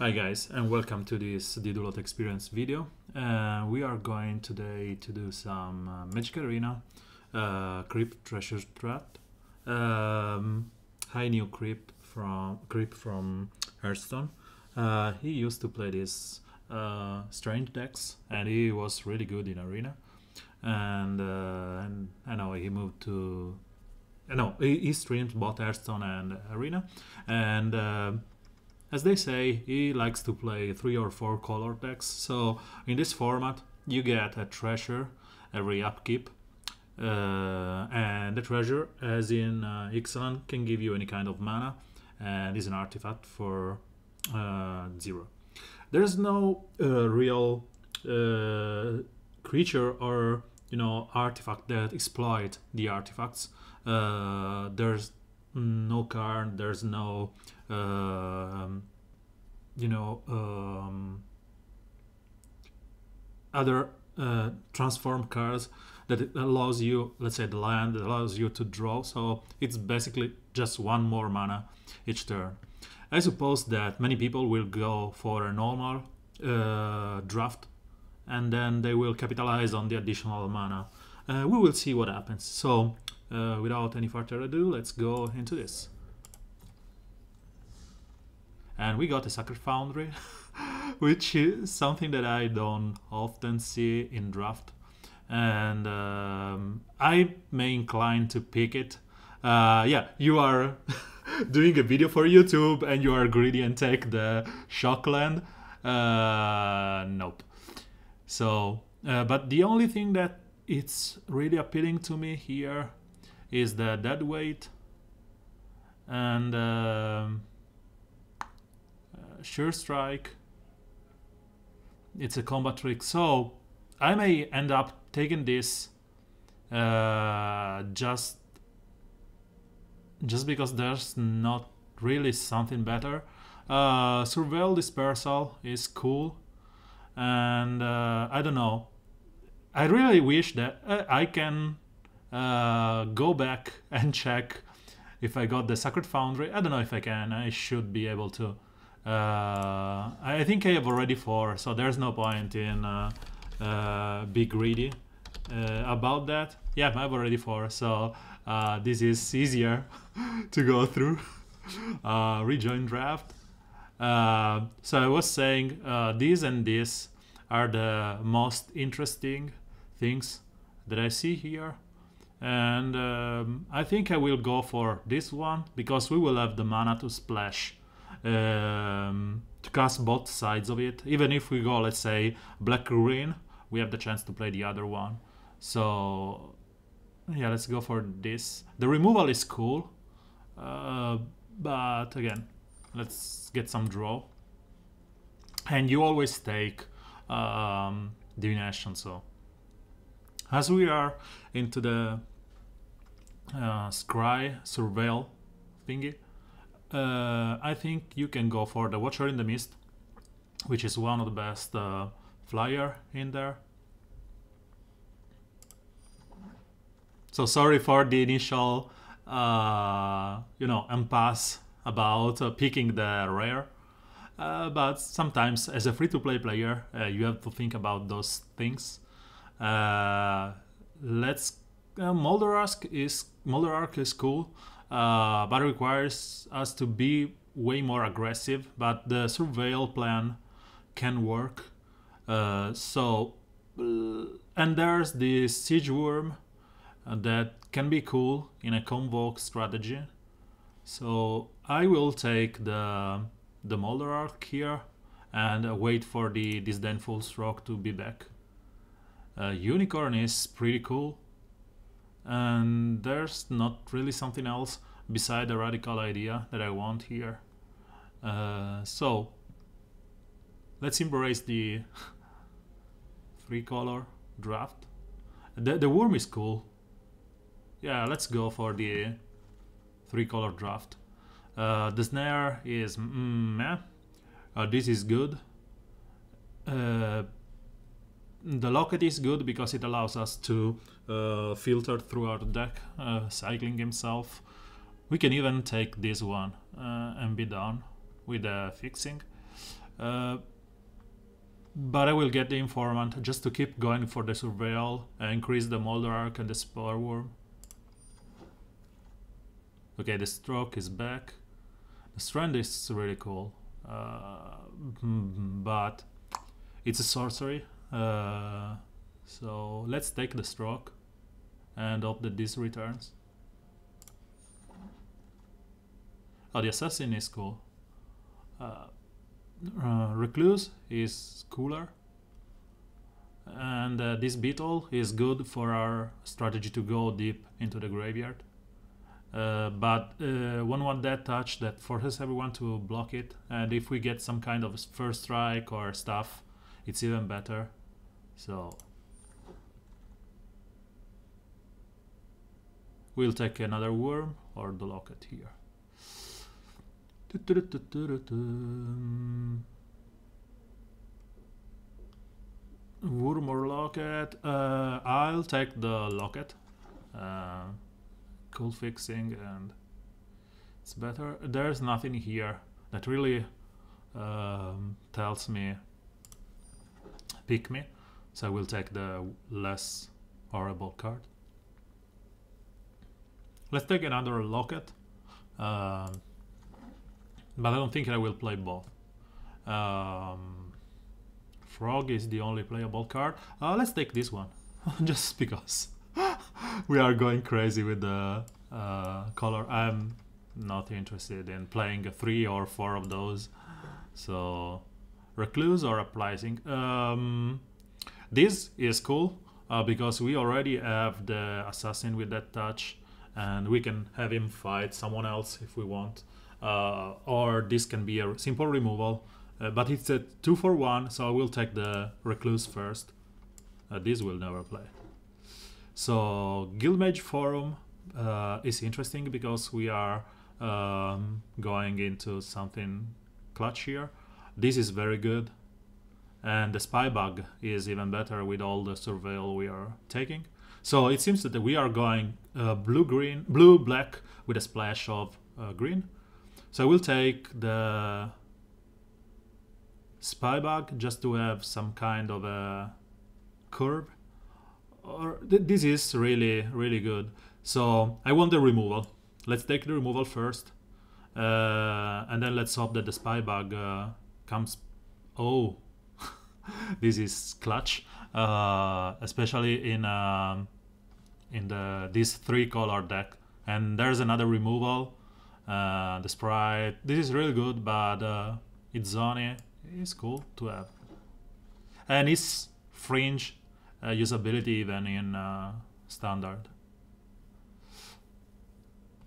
Hi guys, and welcome to this Didulot experience video. We are going today to do some Magic Arena Kripp treasure trap. I knew Kripp from Hearthstone. He used to play this strange decks, and he was really good in Arena. And I know he moved to. No, he streams both Hearthstone and Arena, and. As they say, he likes to play 3 or 4 color decks, so in this format you get a treasure every upkeep, and the treasure, as in Ixalan, can give you any kind of mana and is an artifact for 0. There's no real creature or artifact that exploit the artifacts. There's no card, there's no other transform cards that allows you, let's say the land that allows you to draw, so it's basically just one more mana each turn. I suppose that many people will go for a normal draft and then they will capitalize on the additional mana. We will see what happens. So without any further ado, let's go into this. And we got a Sacred Foundry, which is something that I don't often see in draft. And I may incline to pick it. Yeah, you are doing a video for YouTube and you are greedy and take the Shockland. Nope. So, but the only thing that it's really appealing to me here is the dead weight and Sure Strike. It's a combat trick, so I may end up taking this just because there's not really something better. Surveil Dispersal is cool, and I don't know. I really wish that I can go back and check if I got the Sacred Foundry. I don't know if I can. I should be able to. I think I have already 4, so there's no point in be greedy about that. Yeah, I have already 4, so this is easier to go through. Rejoin draft. So I was saying these and this are the most interesting things that I see here, and I think I will go for this one because we will have the mana to splash to cast both sides of it. Even if we go, let's say, black green, we have the chance to play the other one. So yeah, let's go for this. The removal is cool, but again, let's get some draw. And you always take divination. So as we are into the scry surveil thingy, I think you can go for the Watcher in the Mist, which is one of the best flyer in there. So sorry for the initial impasse about picking the rare, but sometimes as a free-to-play player you have to think about those things. Molder Arc is cool, but it requires us to be way more aggressive, but the Surveil plan can work. And there's the Siege Worm that can be cool in a Convoke strategy. So I will take the Molder Arc here and wait for the Disdainful Stroke to be back. Unicorn is pretty cool, and there's not really something else beside the Radical Idea that I want here. So let's embrace the 3-color draft. The Worm is cool. Yeah, let's go for the 3-color draft. The Snare is meh. This is good. The Locket is good because it allows us to filter through our deck, cycling himself. We can even take this one and be done with the fixing. Uh, but I will get the informant just to keep going for the surveil, increase the Molder Arc and the Spore Worm. Okay, the stroke is back. The strand is really cool, but it's a sorcery. So let's take the stroke and hope that this returns. Oh, the assassin is cool. Recluse is cooler, and this beetle is good for our strategy to go deep into the graveyard. But one want that touch that forces everyone to block it, and if we get some kind of first strike or stuff, it's even better. So we'll take another worm or the locket here. Worm or locket? I'll take the locket. Cool fixing, and it's better. There's nothing here that really tells me pick me, so I will take the less horrible card. Let's take another locket, but I don't think I will play both. Frog is the only playable card. Let's take this one just because we are going crazy with the color. I'm not interested in playing 3 or 4 of those. So Recluse or Uprising. This is cool because we already have the assassin with that touch, and we can have him fight someone else if we want. Or this can be a simple removal, but it's a 2 for 1, so I will take the Recluse first. This will never play. So Guildmage Forum is interesting because we are going into something clutch here. This is very good, and the Spy Bug is even better with all the surveil we are taking. So it seems that we are going blue-black with a splash of green. So I will take the Spy Bug just to have some kind of a curve. Or this is really good. So I want the removal. Let's take the removal first, and then let's hope that the Spy Bug comes. Oh, this is clutch, especially in this 3-color deck. And there's another removal. The Sprite. This is really good, but it's Zoni is cool to have, and it's fringe usability even in standard.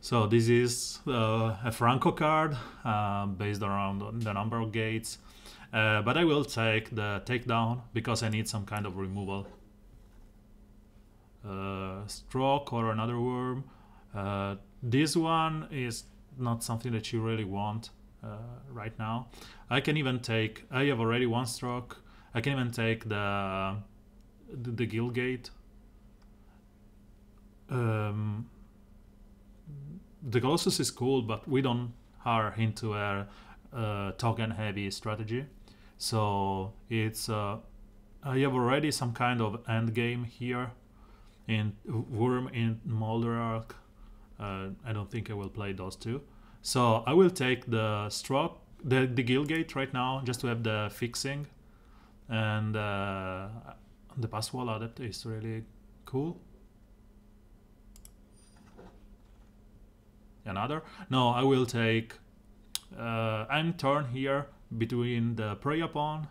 So this is a Franco card based around the number of gates, but I will take the takedown because I need some kind of removal. Stroke or another worm. This one is not something that you really want right now. I can even take, I have already 1 stroke. I can even take the Guildgate. The Colossus is cool, but we don't are into a token heavy strategy, so it's I have already some kind of end game here in Worm in Molder Arc. I don't think I will play those two, so I will take the stroke, the Guildgate right now, just to have the fixing, and the Passwall Adept is really cool. Another? No, I will take... I'm torn here between the Prey Upon,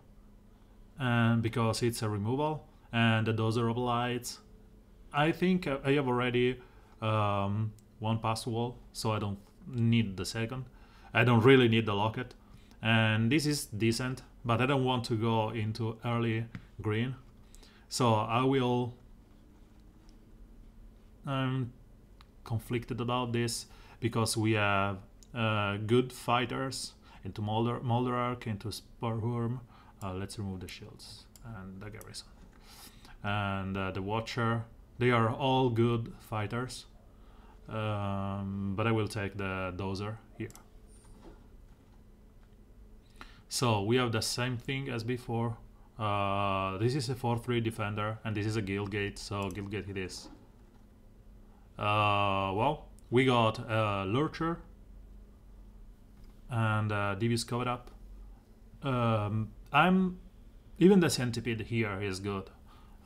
and because it's a removal, and the Dozer of Lights. I think I have already 1 Passwall, so I don't need the second. I don't really need the Locket. And this is decent, but I don't want to go into early green. So I will... I'm conflicted about this, because we have good fighters into Molder Arc, into Sporworm. Let's remove the shields and the garrison. And the Watcher. They are all good fighters. But I will take the Dozer here. So we have the same thing as before. This is a 4-3 defender, and this is a Guildgate, so Guildgate it is. Well, we got Lurcher and Devious Covered Up. Even the Centipede here is good.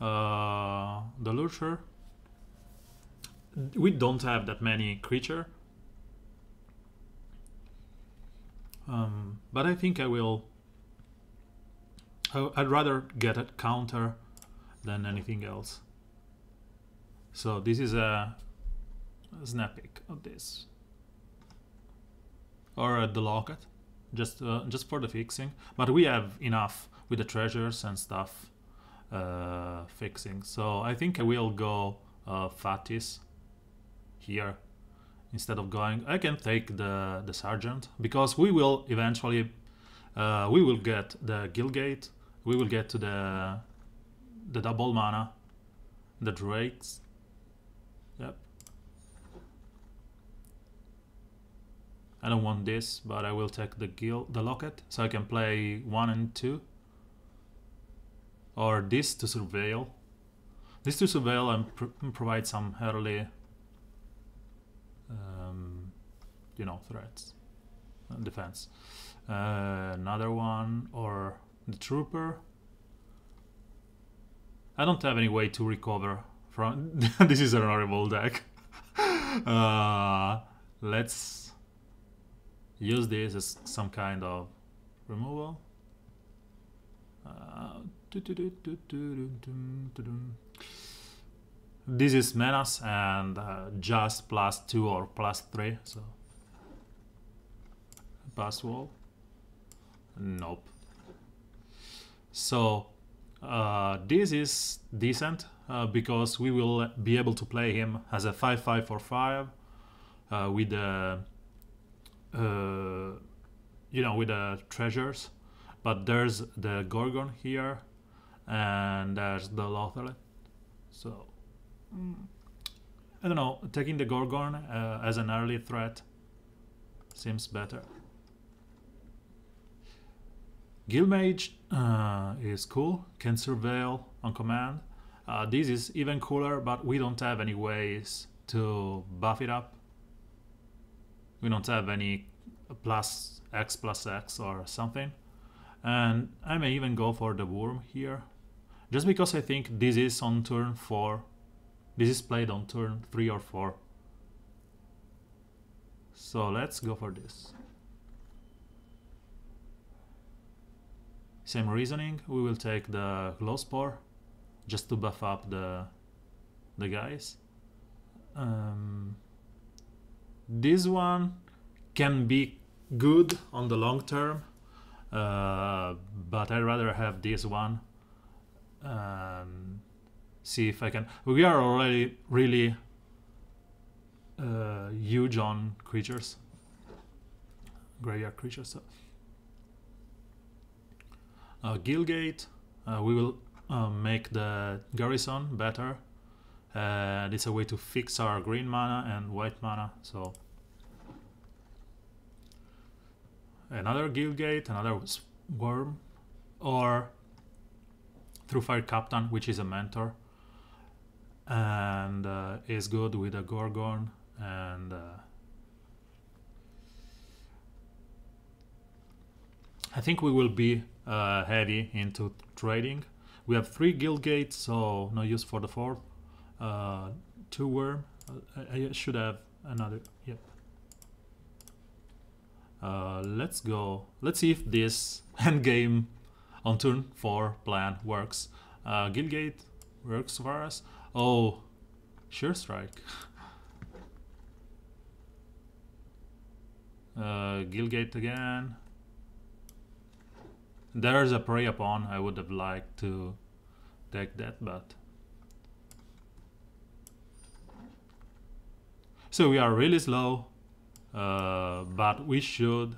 The Lurcher, we don't have that many creature, but I think I'd rather get a counter than anything else. So this is a Snapic of this, or the Locket, just for the fixing. But we have enough with the treasures and stuff fixing. So I think I will go Fatis here instead of going. I can take the Sergeant, because we will eventually we will get the Guildgate. We will get to the double mana, the Drakes. Yep. I don't want this, but I will take the Locket, so I can play 1 and 2. Or this to Surveil. This to Surveil and provide some early, you know, threats, defense. Another one, or the Trooper. I don't have any way to recover from. This is an horrible deck. Let's use this as some kind of removal. This is Menace and just +2 or +3, so pass wall. Nope. So this is decent because we will be able to play him as a 5/5 for 5 with the you know, with the treasures. But there's the Gorgon here, and there's the Lothlet. So I don't know, taking the Gorgon as an early threat seems better. Guildmage is cool, can Surveil on command. This is even cooler, but we don't have any ways to buff it up. We don't have any +X or something. And I may even go for the Worm here, just because I think this is on turn 4. This is played on turn 3 or 4. So let's go for this. Same reasoning, we will take the Glowspore just to buff up the guys. This one can be good on the long term, but I'd rather have this one. See if I can. We are already really huge on creatures, graveyard creatures. So. Guildgate, we will make the garrison better. It's a way to fix our green mana and white mana. So another Guildgate, another Worm, or through Fire Captain, which is a mentor, and is good with a Gorgon and I think we will be heavy into trading. We have 3 Guildgates, so no use for the 4th. 2 Worm. I should have another. Yep. Let's go. Let's see if this endgame on turn 4 plan works. Guildgate works for us. Oh, Sure Strike. Guildgate again. There's a Prey Upon. I would have liked to take that, but so we are really slow, but we should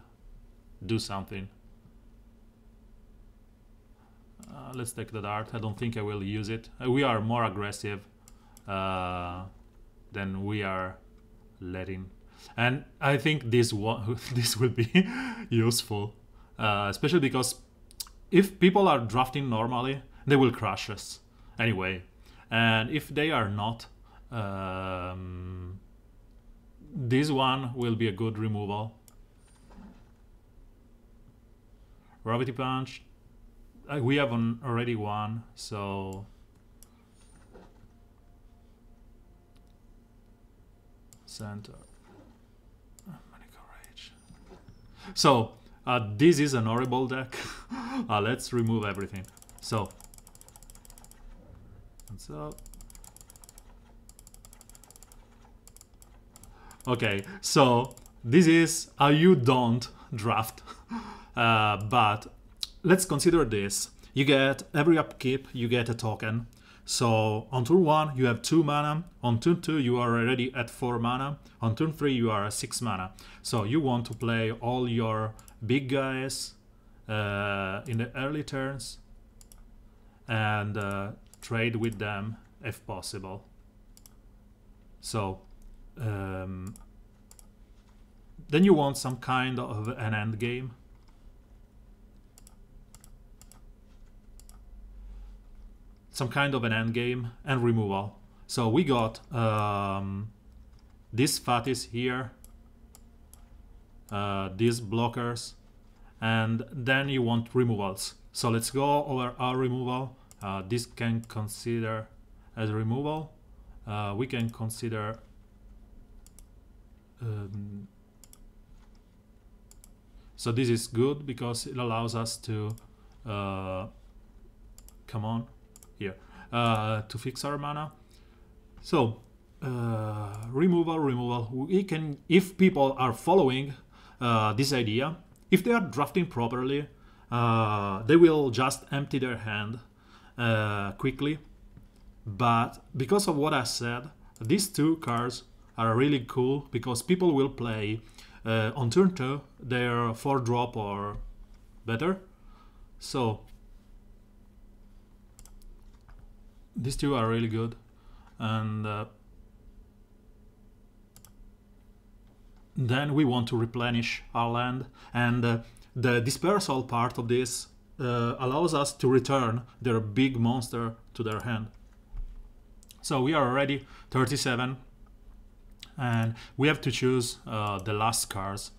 do something. Let's take the dart. I don't think I will use it. We are more aggressive than we are letting, and I think this this will be useful. especially because if people are drafting normally, they will crush us anyway. And if they are not, this one will be a good removal. Gravity Punch. We have already one, so... Center. Manical Rage. So, this is an horrible deck. Let's remove everything. So, what's up? Okay, so this is how you don't draft. But let's consider this. You get every upkeep, you get a token. So on turn 1 you have 2 mana, on turn 2 you are already at 4 mana, on turn 3 you are at 6 mana. So you want to play all your big guys in the early turns and trade with them if possible. So then you want some kind of an end game. Some kind of an end game and removal. So we got these fatties here, these blockers, and then you want removals. So let's go over our removal. This can consider as a removal. We can consider so this is good because it allows us to come on here to fix our mana. So removal. We can, if people are following this idea, if they are drafting properly, they will just empty their hand quickly. But because of what I said, these two cards are really cool because people will play on turn 2 their 4-drop or better. So these two are really good, and then we want to replenish our land, and the dispersal part of this allows us to return their big monster to their hand. So we are already 37 and we have to choose the last cards.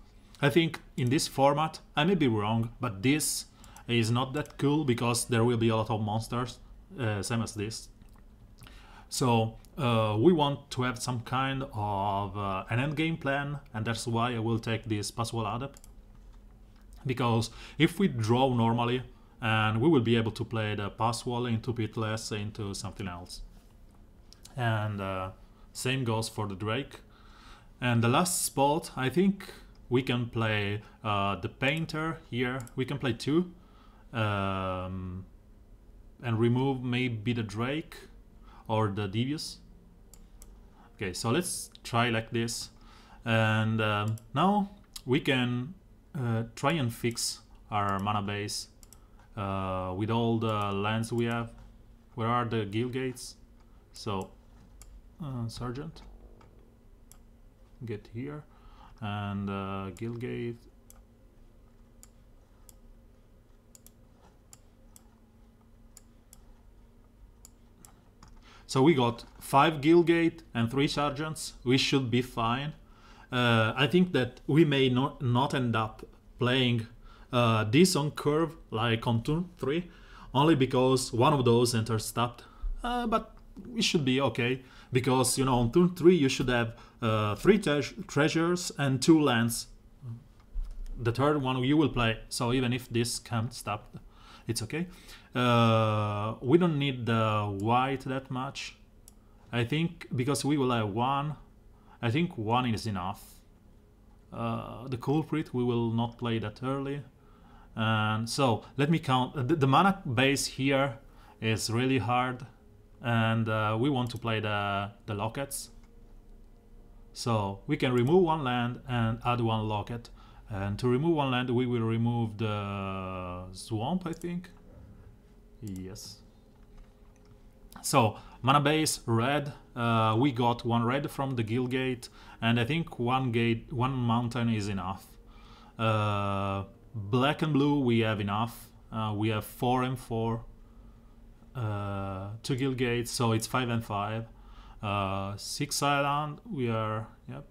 I think in this format, I may be wrong, but this is not that cool because there will be a lot of monsters, same as this. So we want to have some kind of an endgame plan, and that's why I will take this Passwall Adept. Because if we draw normally, and we will be able to play the Passwall into Pitless, into something else. And same goes for the Drake. And the last spot, I think we can play the Painter here. We can play 2 and remove maybe the Drake or the Devious. Okay, so let's try like this. And now we can try and fix our mana base with all the lands we have. Where are the guild gates? So Sergeant, get here, and guild gate. So we got 5 guild gate and 3 sergeants. We should be fine. I think that we may not end up playing this on curve like on turn 3, only because one of those enters tapped. But we should be okay, because you know on turn 3 you should have 3 treasures and 2 lands. The third one you will play, so even if this can't stop, it's okay. We don't need the white that much, I think, because we will have 1. I think 1 is enough. The culprit we will not play that early, and so let me count. The mana base here is really hard, and we want to play the lockets. So we can remove 1 land and add 1 locket. And to remove 1 land, we will remove the swamp, I think. Yes. So mana base red. We got 1 red from the guild gate, and I think 1 mountain is enough. black and blue we have enough. We have 4 and 4. 2 guild gates, so it's 5 and 5. 6 island, we are, yep,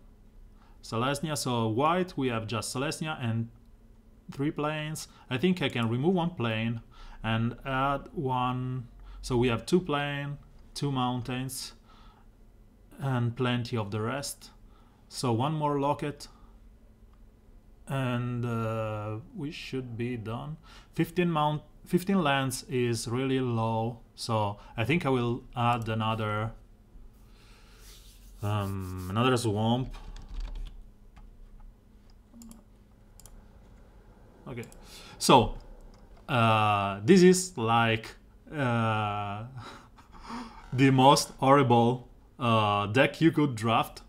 Selesnya. So white, we have just Selesnya and 3 plains. I think I can remove 1 plain and add 1. So we have 2 plain, 2 mountains, and plenty of the rest. So 1 more locket, and we should be done. 15 lands is really low, so I think I will add another swamp. Okay, so this is like the most horrible deck you could draft.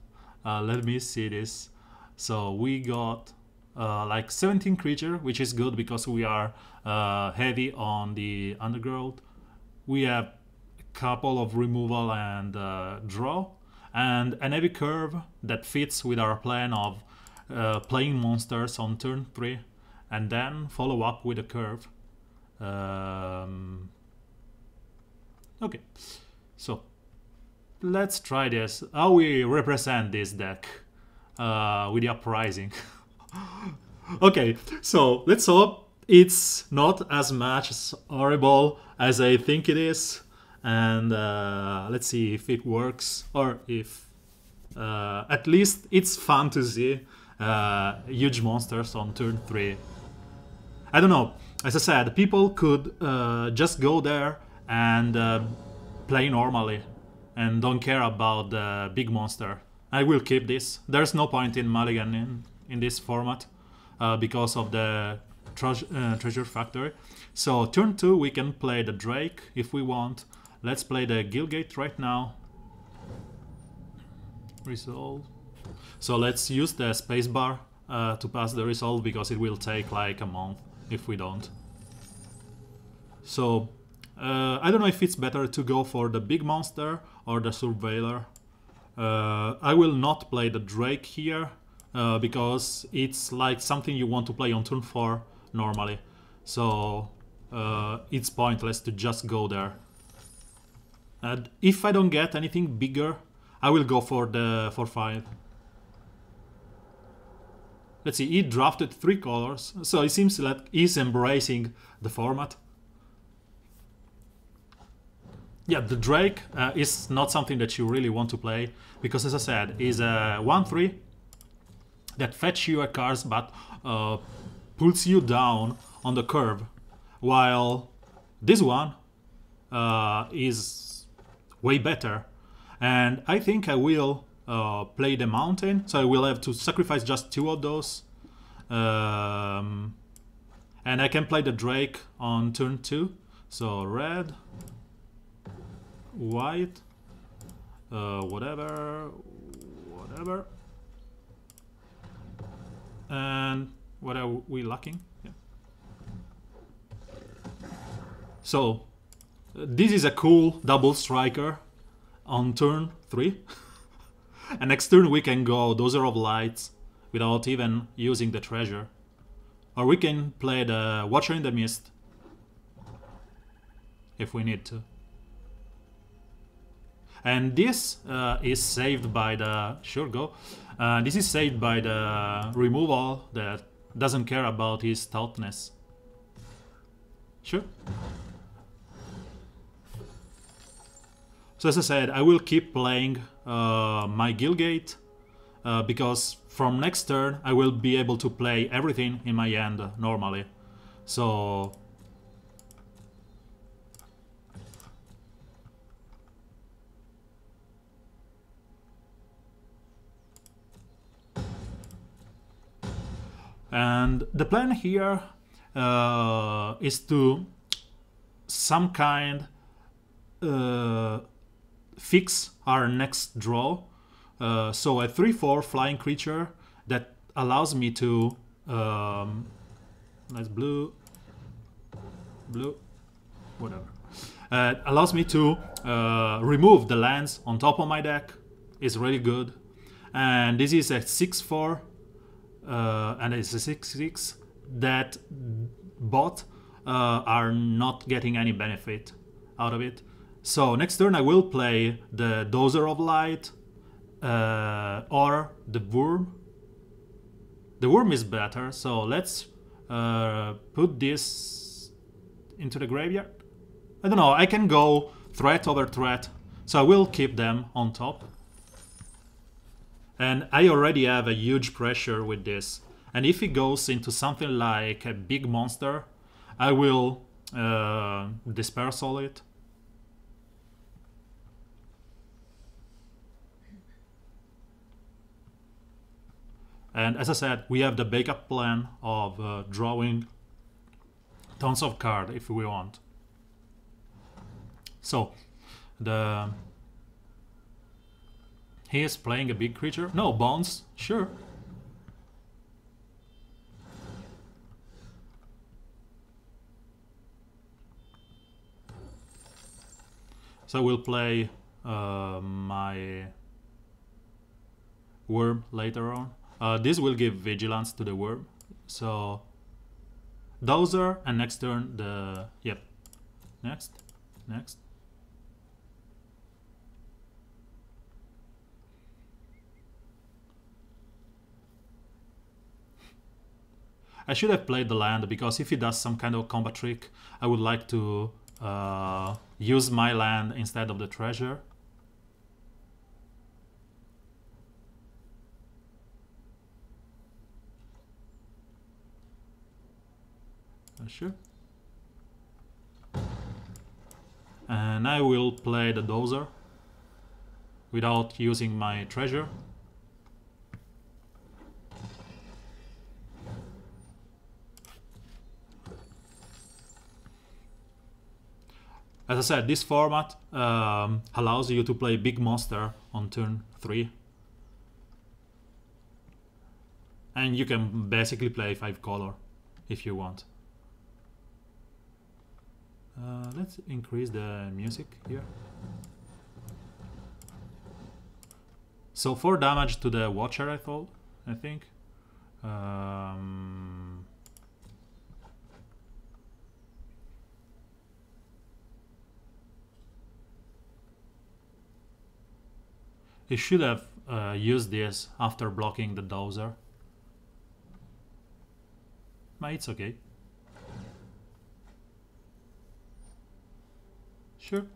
Let me see this. So we got like 17 creature, which is good because we are heavy on the undergrowth. We have a couple of removal and draw, and an heavy curve that fits with our plan of playing monsters on turn 3 and then follow up with a curve. Okay, so let's try this. How we represent this deck with the uprising. Okay, so let's hope it's not as much as horrible as I think it is, and let's see if it works, or if at least it's fun to see huge monsters on turn 3. I don't know, as I said, people could just go there and play normally and don't care about the big monster. I will keep this. There's no point in mulligan in this format because of the treasure factory. So turn 2 we can play the Drake if we want. Let's play the Guildgate right now. Resolve. So let's use the spacebar to pass the resolve, because it will take like a month if we don't. So I don't know if it's better to go for the big monster or the Surveiller. I will not play the Drake here because it's like something you want to play on turn 4 normally. So it's pointless to just go there. And if I don't get anything bigger, I will go for the 4/5. Let's see, he drafted 3 colors, so it seems like he's embracing the format. Yeah, the Drake is not something that you really want to play, because as I said, is a 1/3 that fetch you a card but pulls you down on the curve, while this one is way better. And I think I will play the mountain, so I will have to sacrifice just 2 of those. And I can play the Drake on turn 2. So red, white, whatever. And what are we lacking? Yeah. So this is a cool double striker on turn 3. And next turn we can go Dozer of Lights without even using the treasure. Or we can play the Watcher in the Mist if we need to. And this is saved by the... Sure, go. This is saved by the removal that doesn't care about his toughness. Sure. So as I said, I will keep playing my Guildgate because from next turn I will be able to play everything in my hand normally. So and the plan here is to some kind fix our next draw. So a 3/4 flying creature that allows me to nice blue, whatever. Allows me to remove the lands on top of my deck. Is really good. And this is a 6/4 and it's a 6/6 that both are not getting any benefit out of it. So next turn I will play the Dozer of Light or the Worm. The Worm is better, so let's put this into the graveyard. I don't know, I can go threat over threat, so I will keep them on top. And I already have a huge pressure with this. And if it goes into something like a big monster, I will dispersal it. And as I said, we have the backup plan of drawing tons of cards if we want. So, he is playing a big creature. No, bones, sure. So we'll play my Worm later on. This will give vigilance to the Worm. So Dozer, and next turn the... Yep. Next. I should have played the land, because if he does some kind of combat trick, I would like to use my land instead of the treasure. Sure. And I will play the Dozer without using my treasure. As I said, this format allows you to play big monster on turn 3. And you can basically play 5 color if you want. Let's increase the music here. So 4 damage to the Watcher, I think. He should have used this after blocking the Dozer. But it's okay. Sure.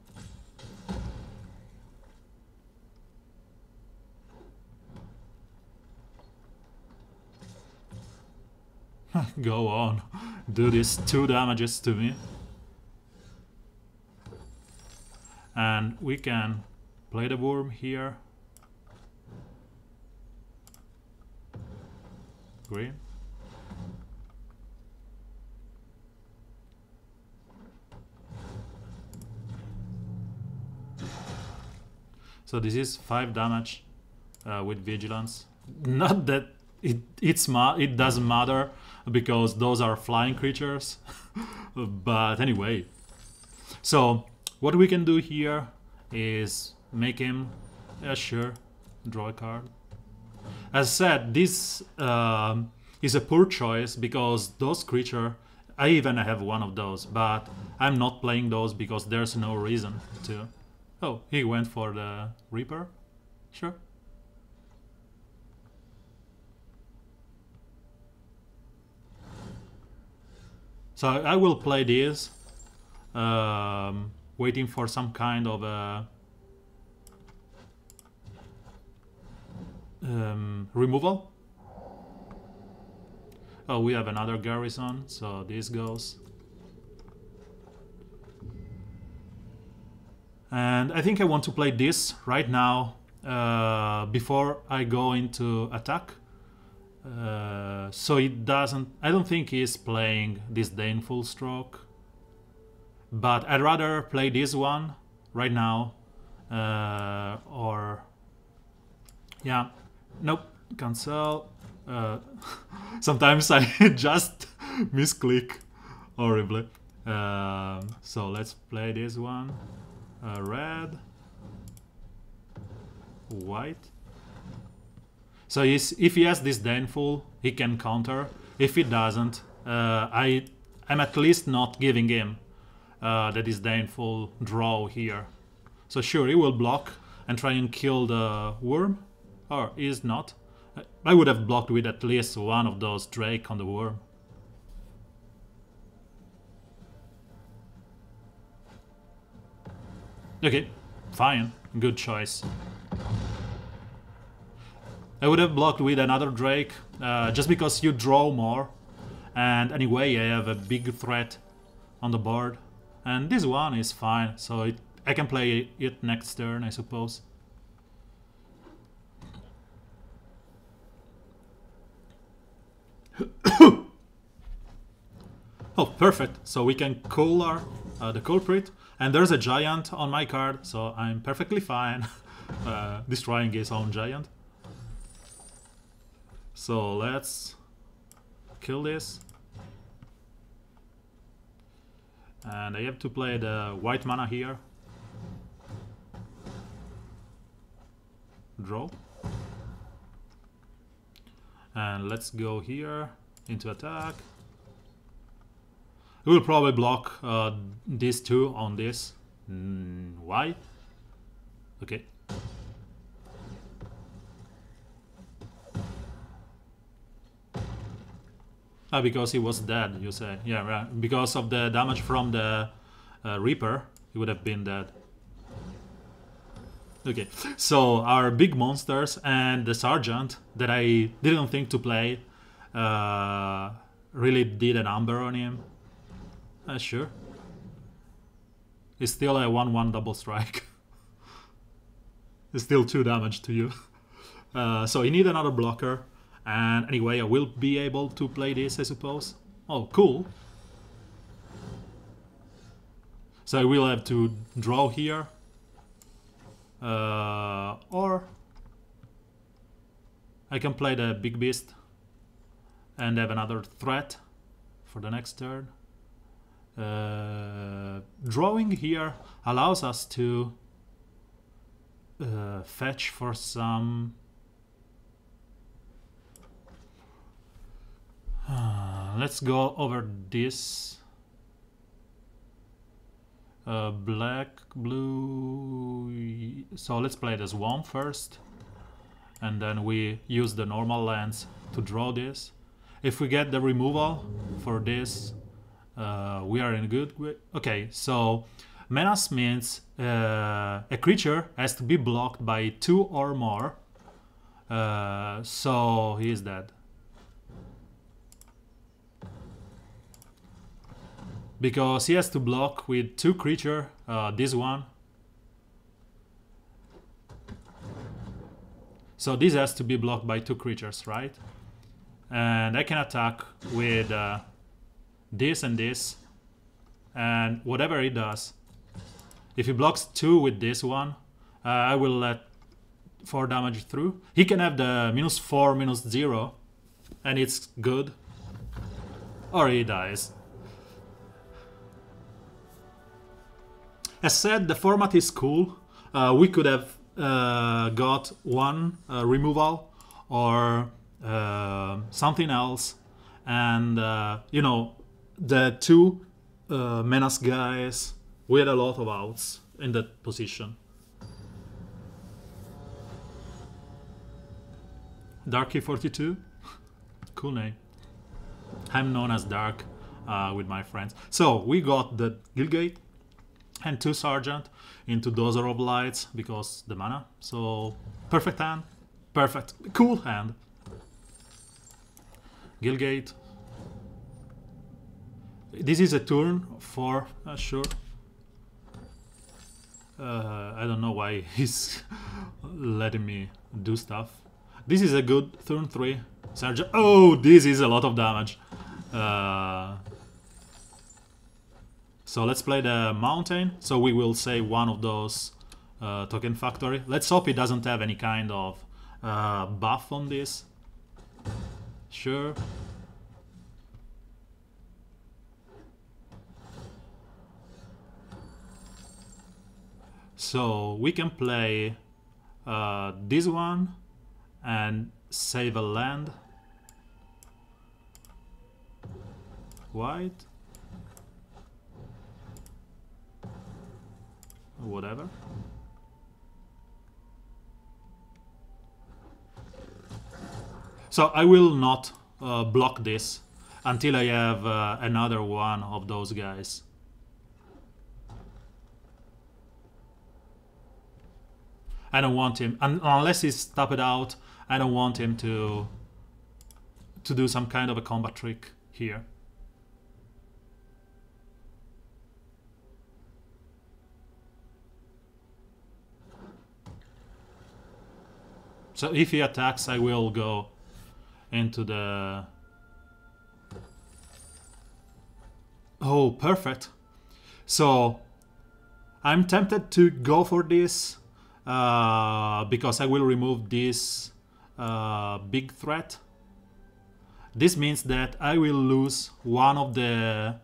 Go on. Do this 2 damages to me. And we can play the Worm here. Green. So this is 5 damage with vigilance. Not that it doesn't matter, because those are flying creatures. But anyway. So what we can do here is make him, sure, draw a card. As said, this is a poor choice, because those creatures, I even have one of those, but I'm not playing those because there's no reason to. Oh, he went for the Reaper? Sure. So I will play this, waiting for some kind of a removal. Oh, we have another garrison, so this goes. And I think I want to play this right now before I go into attack. So it doesn't... I don't think he's playing Disdainful Stroke. But I'd rather play this one right now. Or... Yeah. Nope. Cancel. Sometimes I just misclick horribly. So let's play this one. Red, white. So if he has Disdainful, he can counter. If he doesn't, I'm at least not giving him that disdainful draw here. So sure, he will block and try and kill the worm, or is not. I would have blocked with at least one of those Drake on the worm. Okay, fine, good choice. I would have blocked with another Drake, just because you draw more. And anyway, I have a big threat on the board. And this one is fine, so I can play it next turn, I suppose. Oh, perfect. So we can call the culprit. And there's a giant on my card, so I'm perfectly fine destroying his own giant. So let's kill this. And I have to play the white mana here. Draw. And let's go here into attack. We will probably block these two on this. Why? Okay. Because he was dead, you say. Yeah, right. Because of the damage from the Reaper, he would have been dead. Okay, so our big monsters and the Sergeant that I didn't think to play really did a number on him. Sure. It's still a 1-1 double strike. It's still 2 damage to you. So you need another blocker. And anyway, I will be able to play this, I suppose. Oh, cool. So I will have to draw here. Or I can play the big beast and have another threat for the next turn. Drawing here allows us to fetch for some... let's go over this. Black, blue... So let's play the Swamp first. And then we use the normal lands to draw this. If we get the removal for this, we are in a good way. Okay, so menace means a creature has to be blocked by 2 or more. So he is dead. Because he has to block with 2 creatures, this one. So this has to be blocked by 2 creatures, right? And I can attack with this and this. And whatever he does, if he blocks 2 with this one, I will let 4 damage through. He can have the -4, -0, and it's good. Or he dies. As said, the format is cool. We could have got one removal or something else, and you know, the 2 menace guys, we had a lot of outs in that position. Darky42, cool name. I'm known as Dark with my friends. So we got the Guildgate and 2 Sergeant into Dozer of Lights because the mana. So perfect hand, perfect, cool hand. Guildgate. This is a turn 4, sure. I don't know why he's letting me do stuff. This is a good turn 3. Sergeant. Oh, this is a lot of damage. So let's play the mountain. So we will say one of those token factory. Let's hope it doesn't have any kind of buff on this. Sure. So we can play this one and save a land. white. Whatever. So I will not block this until I have another one of those guys. I don't want him, unless he's tapped out, I don't want him to do some kind of a combat trick here. So if he attacks, I will go into the... Oh, perfect. So I'm tempted to go for this because I will remove this big threat. This means that I will lose one of the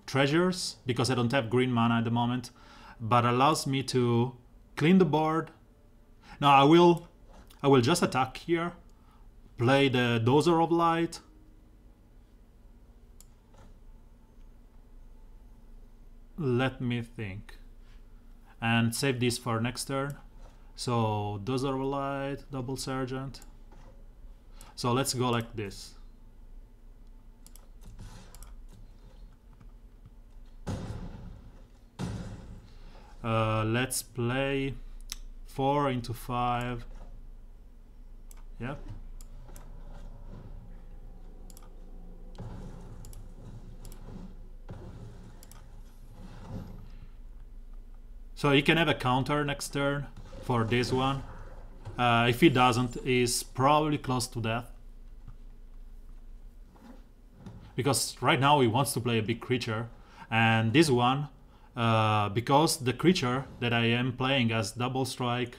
treasures because I don't have green mana at the moment, but allows me to clean the board. Now I will just attack here, play the Dozer of Light. Let me think. And save this for next turn. So Dozer of Light, double Sergeant. So let's go like this. Let's play 4 into 5. Yep. So he can have a counter next turn for this one. If he doesn't, he's probably close to death. Because right now he wants to play a big creature. And this one, because the creature that I am playing as double strike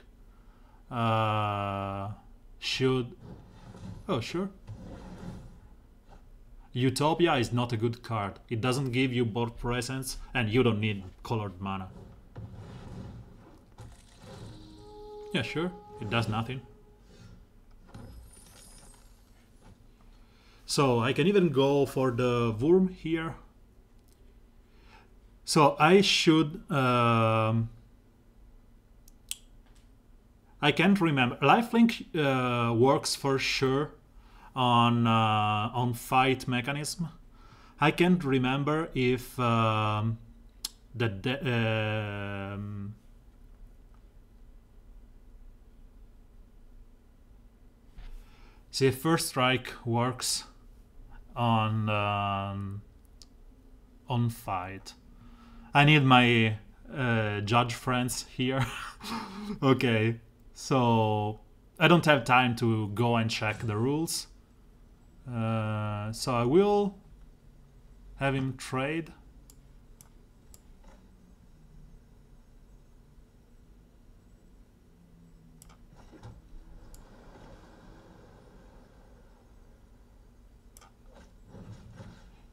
should... Oh, sure. Utopia is not a good card. It doesn't give you board presence and you don't need colored mana. Yeah, sure. It does nothing. So I can even go for the Worm here. So I should... I can't remember. Lifelink works for sure on fight mechanism. I can't remember if see, first strike works on fight. I need my judge friends here. Okay, so I don't have time to go and check the rules. So I will have him trade.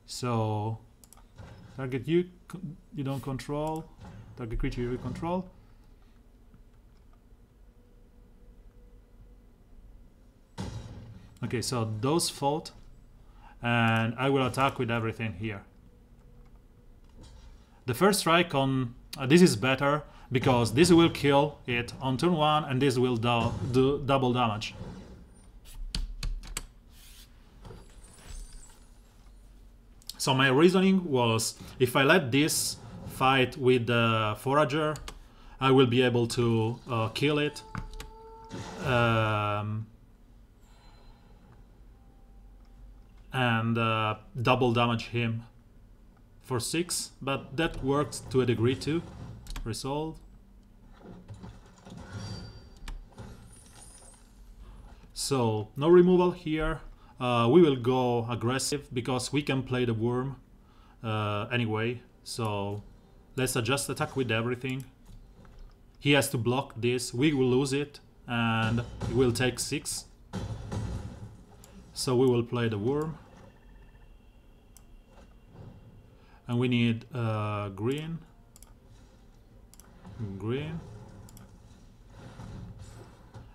So target you don't control, target creature you control. Okay, so those fought, and I will attack with everything here. The first strike on this is better because this will kill it on turn 1 and this will do double damage. So my reasoning was, if I let this fight with the Forager, I will be able to kill it. And double damage him for 6, but that worked to a degree too. Resolve. So no removal here. We will go aggressive because we can play the Worm anyway. So let's adjust attack with everything. He has to block this. We will lose it and he will take 6. So we will play the Worm. And we need green. Green.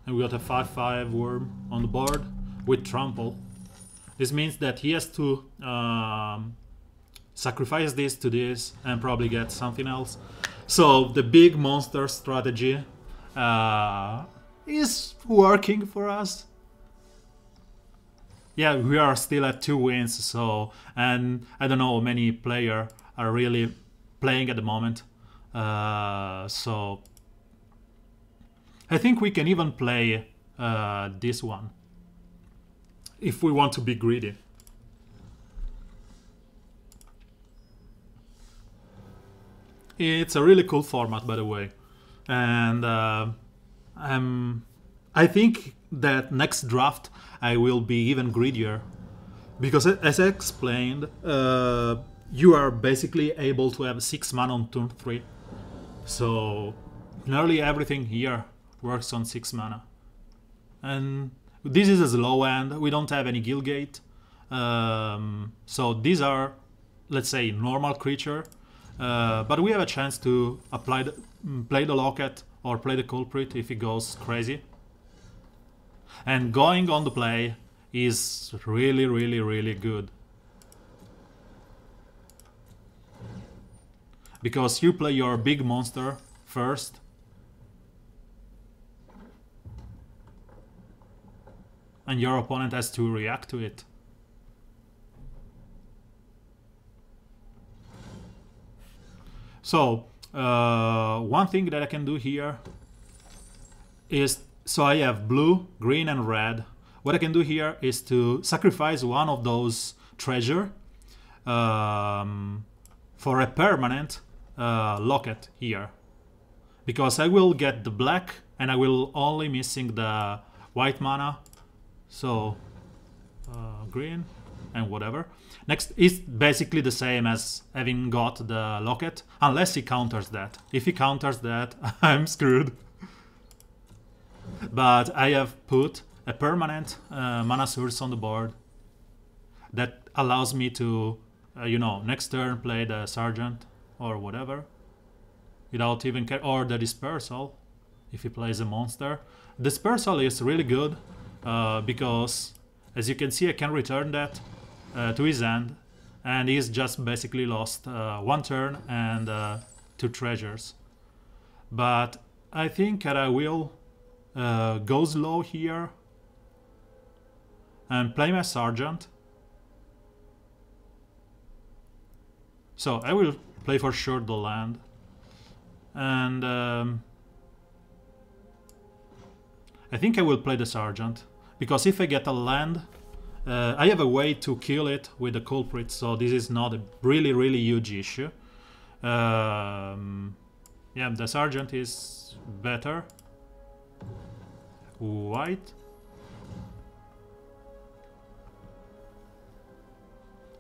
And we got a 5/5 Worm on the board with trample. This means that he has to sacrifice this to this and probably get something else. So the big monster strategy is working for us. Yeah, we are still at 2 wins, so, and I don't know how many players are really playing at the moment. So I think we can even play this one if we want to be greedy. It's a really cool format, by the way, and I think that next draft I will be even greedier, because as I explained, you are basically able to have 6 mana on turn 3, so nearly everything here works on 6 mana, and this is a slow end. We don't have any Gilgate, so these are, let's say, normal creature, but we have a chance to play the Locket or play the Culprit if he goes crazy. And going on the play is really, really, really good, because you play your big monster first, and your opponent has to react to it. So one thing that I can do here is, so I have blue, green and red. What I can do here is to sacrifice one of those treasure for a permanent Locket here, because I will get the black and I will only missing the white mana. So green and whatever. Next is basically the same as having got the Locket, unless he counters that. If he counters that, I'm screwed. But I have put a permanent mana source on the board that allows me to, you know, next turn play the Sergeant or whatever, without even care, or the Dispersal if he plays a monster. Dispersal is really good because, as you can see, I can return that to his hand, and he's just basically lost 1 turn and 2 treasures. But I think that I will go slow here and play my Sergeant. So I will play for sure the land, and I think I will play the Sergeant, because if I get a land, I have a way to kill it with the Culprit, so this is not a really, really huge issue. Yeah, the Sergeant is better. White.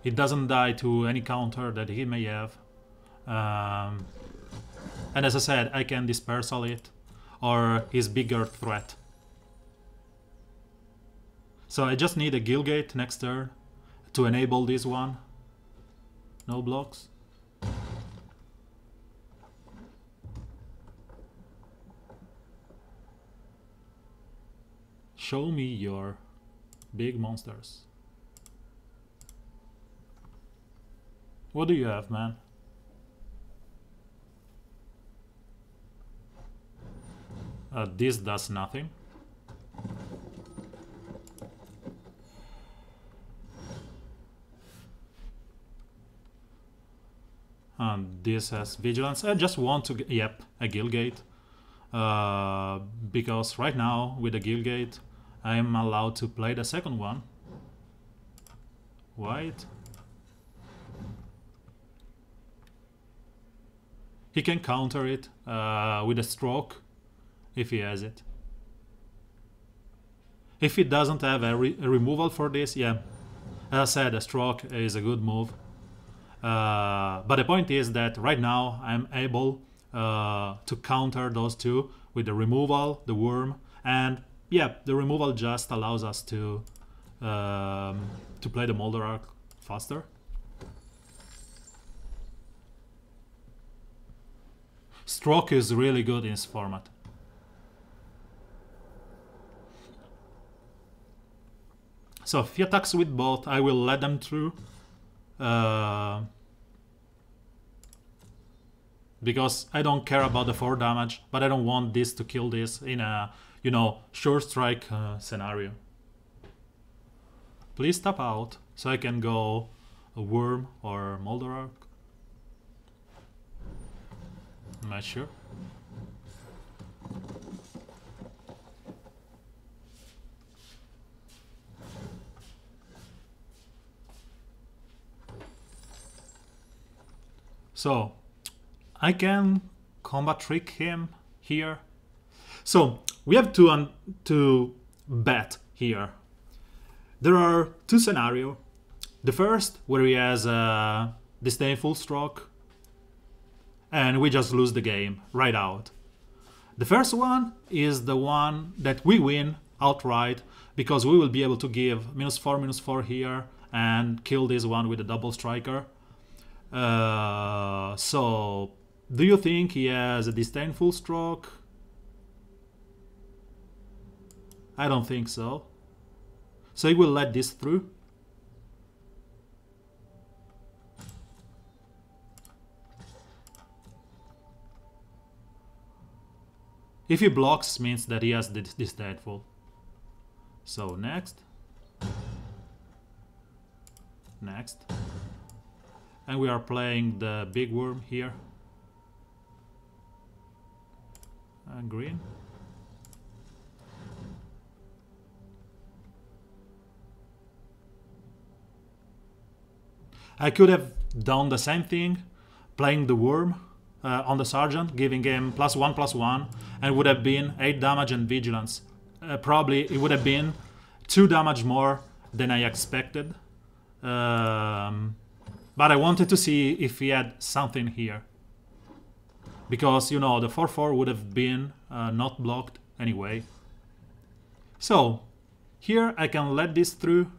It doesn't die to any counter that he may have. And as I said, I can Dispersal it, or his bigger threat. So I just need a Gilgate next turn to enable this one. No blocks. Show me your big monsters. What do you have, man? This does nothing. And this has Vigilance. I just want to get, yep, a Gilgate. Because right now, with the Gilgate, I am allowed to play the second one. White. He can counter it with a stroke if he has it. If he doesn't have a removal for this, yeah, as I said, a stroke is a good move. But the point is that right now I'm able to counter those two with the removal, the worm, and yeah, the removal just allows us to play the Molder Arc faster. Stroke is really good in this format. So if he attacks with both, I will let them through. Because I don't care about the 4 damage, but I don't want this to kill this in a, you know, sure strike scenario. Please tap out, so I can go a Worm or Moldark. Am I sure? So I can combat trick him here. So we have to bet here. There are 2 scenarios. The first, where he has a disdainful stroke, and we just lose the game right out. The first one is the one that we win outright, because we will be able to give -4/-4 here and kill this one with a double striker. So, do you think he has a disdainful stroke? I don't think so. So he will let this through. If he blocks, means that he has this disdainful. So next. Next. And we are playing the big worm here. And green. I could have done the same thing, playing the worm on the sergeant, giving him +1/+1, and would have been 8 damage and vigilance. Probably it would have been 2 damage more than I expected. But I wanted to see if he had something here. Because, you know, the 4/4 would have been not blocked anyway. So, here I can let this through.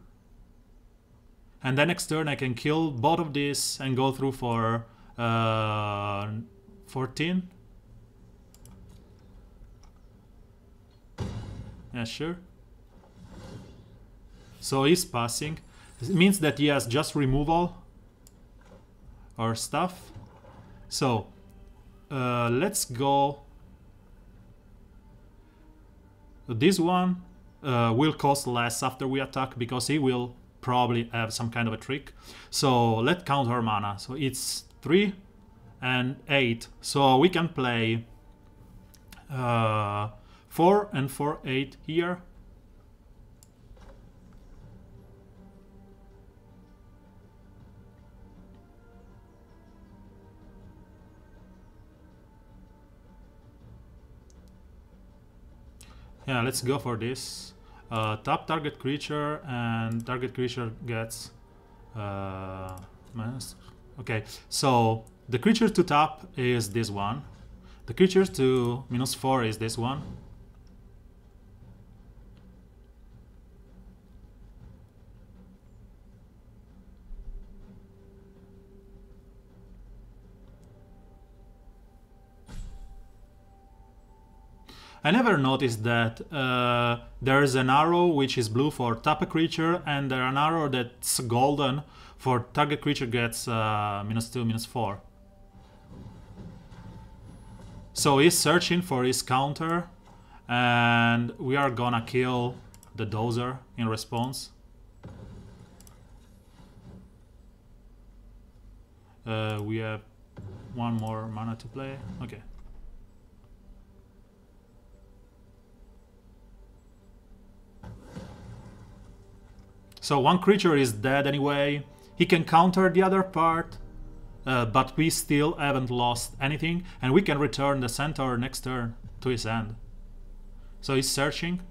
And then next turn I can kill both of these and go through for 14. Yeah, sure. So he's passing. It means that he has just removal or stuff. So let's go. This one will cost less after we attack, because he will probably have some kind of a trick. So let's count our mana. So it's 3 and 8. So we can play 4 and 4, 8 here. Yeah, let's go for this. Tap target creature, and target creature gets minus. Okay, so the creature to tap is this one. The creature to -4 is this one. I never noticed that there is an arrow which is blue for tap a creature, and there an arrow that's golden for target creature gets -2, -4. So he's searching for his counter, and we are gonna kill the dozer in response. We have 1 more mana to play. Okay. So 1 creature is dead anyway. He can counter the other part, but we still haven't lost anything, and we can return the centaur next turn to his hand. So he's searching.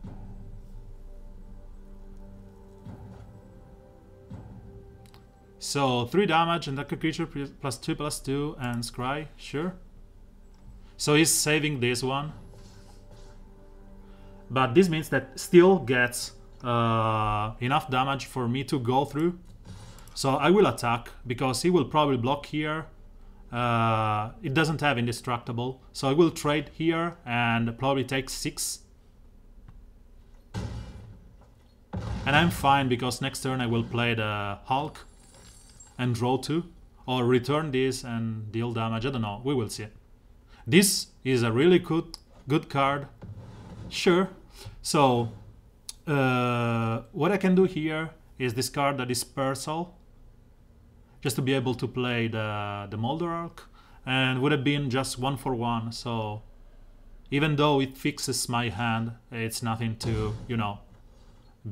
So 3 damage and target creature +2/+2 and scry, sure. So he's saving this one. But this means that still gets enough damage for me to go through. So I will attack, because he will probably block here. It doesn't have indestructible, so I will trade here and probably take 6. And I'm fine because next turn I will play the Hulk and draw 2. Or return this and deal damage, I don't know, we will see. This is a really good card, sure. So, what I can do here is discard the Dispersal, just to be able to play the Moldark, and would have been just 1 for 1, so even though it fixes my hand, it's nothing to, you know,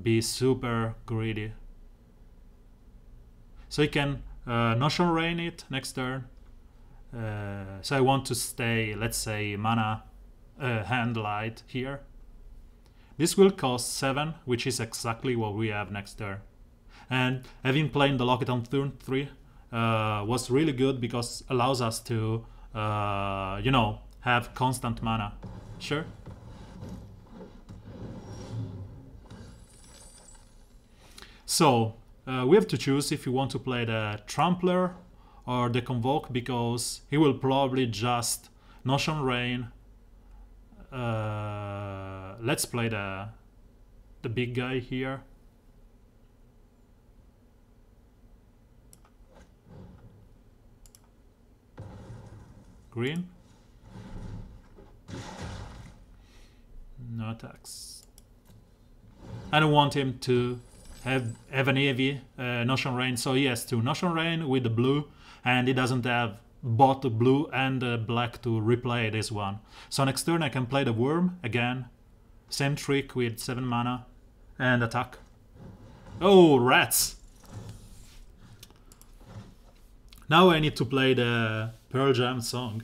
be super greedy. So I can Notion Rain it next turn. So I want to stay, let's say, mana hand light here. This will cost 7, which is exactly what we have next turn. And having played the Locket on turn 3 was really good because allows us to, you know, have constant mana. Sure. So we have to choose if you want to play the Trampler or the Convoke, because he will probably just Notion Rain. Let's play the big guy here. Green. No attacks. I don't want him to have an heavy Notion Rain, so he has to Notion Rain with the blue, and he doesn't have both the blue and the black to replay this one. So next turn I can play the Worm again, same trick with 7 mana, and attack. Oh, rats! Now I need to play the Pearl Jam song.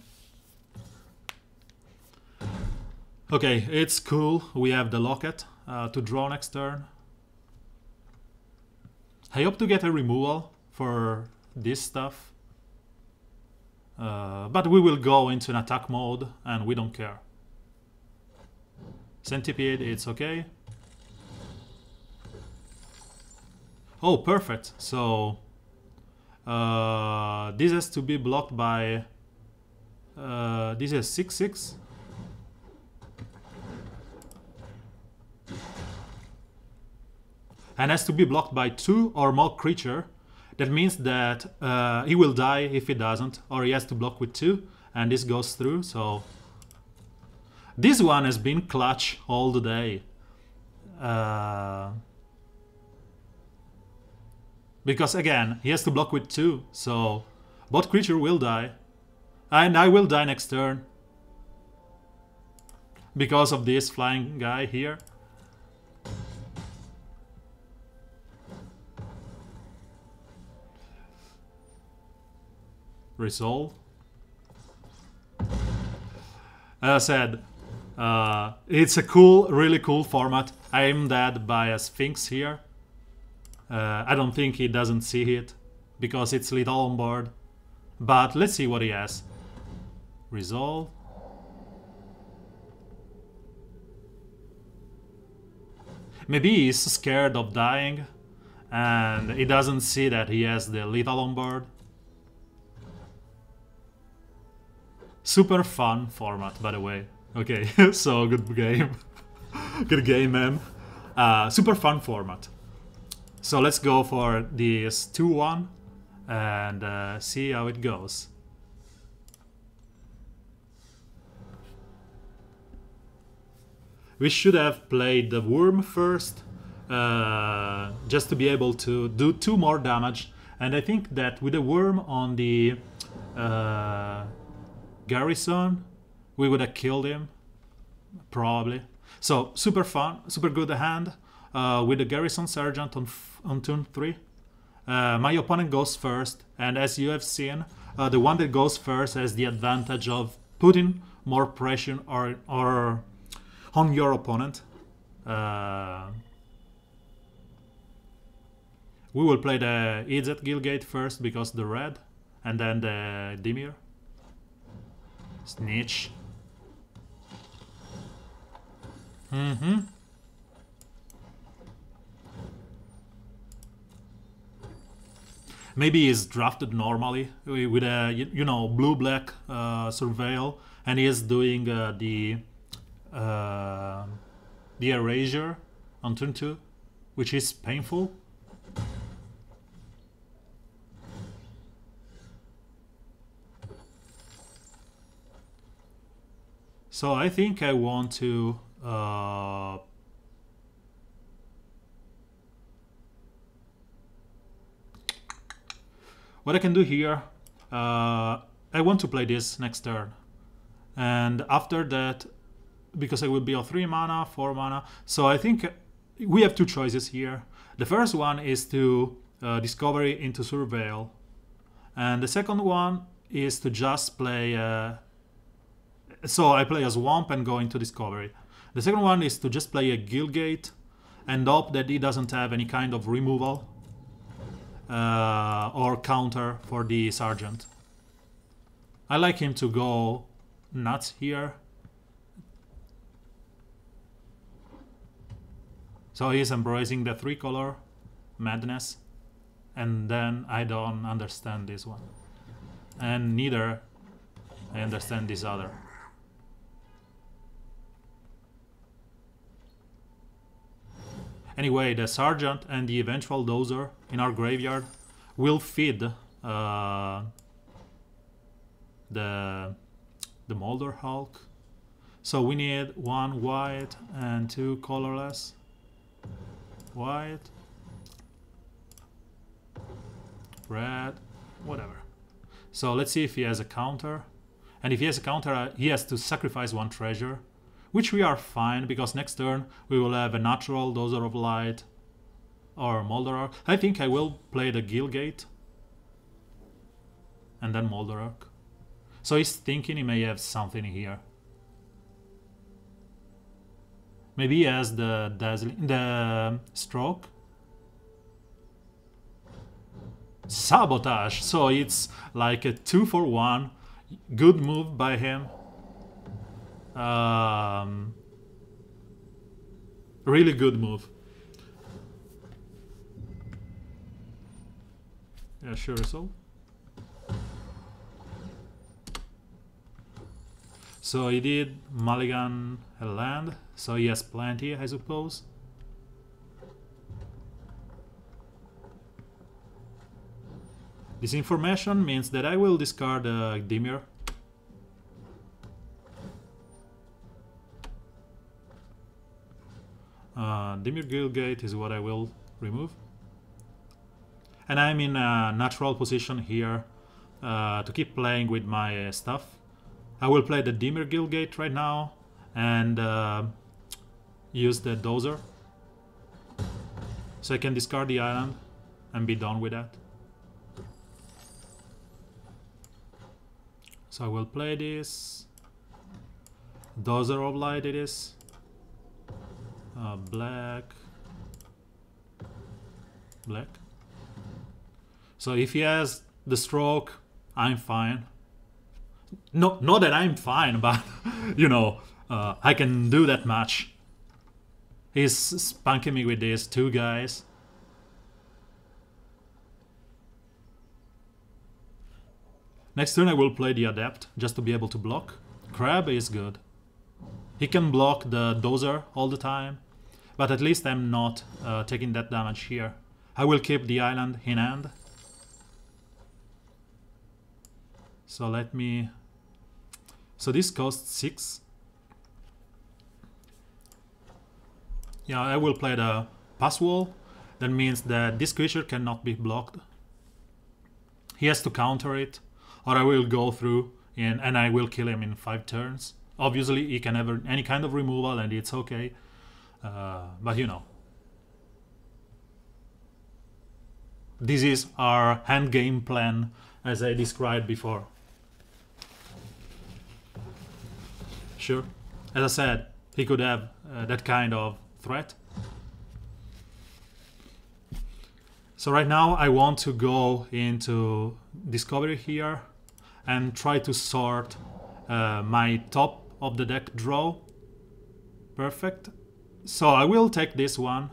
Okay, it's cool, we have the Locket to draw next turn. I hope to get a removal for this stuff. But we will go into an attack mode and we don't care. Centipede, it's okay. Oh, perfect. So this has to be blocked by this is 6/6. And has to be blocked by 2 or more creature. That means that he will die if he doesn't, or he has to block with 2, and this goes through. So this one has been clutch all the day, because again he has to block with 2, so both creature will die, and I will die next turn because of this flying guy here. Resolve. As I said, it's a cool, really cool format. I am dead by a Sphinx here. I don't think he doesn't see it because it's little on board. But let's see what he has. Resolve. Maybe he's scared of dying and he doesn't see that he has the lethal on board. Super fun format, by the way. Okay, so good game. Good game, man. Super fun format. So let's go for this 2-1 and see how it goes. We should have played the Worm first, just to be able to do 2 more damage. And I think that with the Worm on the Garrison, we would have killed him, probably. So super fun, super good hand with the Garrison Sergeant on turn 3. My opponent goes first, and as you have seen, the one that goes first has the advantage of putting more pressure on your opponent. We will play the Izzet Gilgate first because the red, and then the Dimir. Snitch. Maybe he's drafted normally with a, you know, blue-black surveil, and he is doing the erasure on turn 2. which is painful. So I think I want to what I can do here, I want to play this next turn, and after that, because I will be on 3 mana, 4 mana, so I think we have two choices here. The first one is to Discovery into Surveil, and the second one is to just play so I play a Swamp and go into Discovery. The second one is to just play a Guildgate and hope that he doesn't have any kind of removal or counter for the Sergeant. I like him to go nuts here. So he's embracing the 3-color madness, and then I don't understand this one. And neither I understand this other. Anyway, the Sergeant and the eventual Dozer in our graveyard will feed the Molder Hulk. So we need 1 white and 2 colorless. White, red, whatever. So let's see if he has a counter. And if he has a counter, he has to sacrifice 1 treasure, which we are fine, because next turn we will have a natural Dozer of Light or Moldarok. I think I will play the Guildgate and then Moldarok. So he's thinking he may have something here. Maybe he has the Stroke. Sabotage! So it's like a 2-for-1. Good move by him. Really good move. Yeah, sure, so. So he did mulligan a land, so he has plenty, I suppose. This information means that I will discard Dimir. Dimir Guildgate is what I will remove. And I'm in a natural position here to keep playing with my stuff. I will play the Dimir Guildgate right now and use the Dozer. So I can discard the island and be done with that. So I will play this. Dozer of Light it is. Black. Black. So if he has the Stroke, I'm fine. No, not that I'm fine, but you know, I can do that much. He's spunking me with these 2 guys. Next turn I will play the Adept, just to be able to block. Kripp is good. He can block the Dozer all the time, but at least I'm not taking that damage here. I will keep the island in hand. So let me... So this costs 6. Yeah, I will play the Pass Wall. That means that this creature cannot be blocked. He has to counter it, or I will go through and I will kill him in 5 turns. Obviously, he can have any kind of removal and it's okay. But you know. This is our endgame plan, as I described before. Sure. As I said, he could have that kind of threat. So right now I want to go into Discovery here and try to sort my top of the deck draw. Perfect. So I will take this one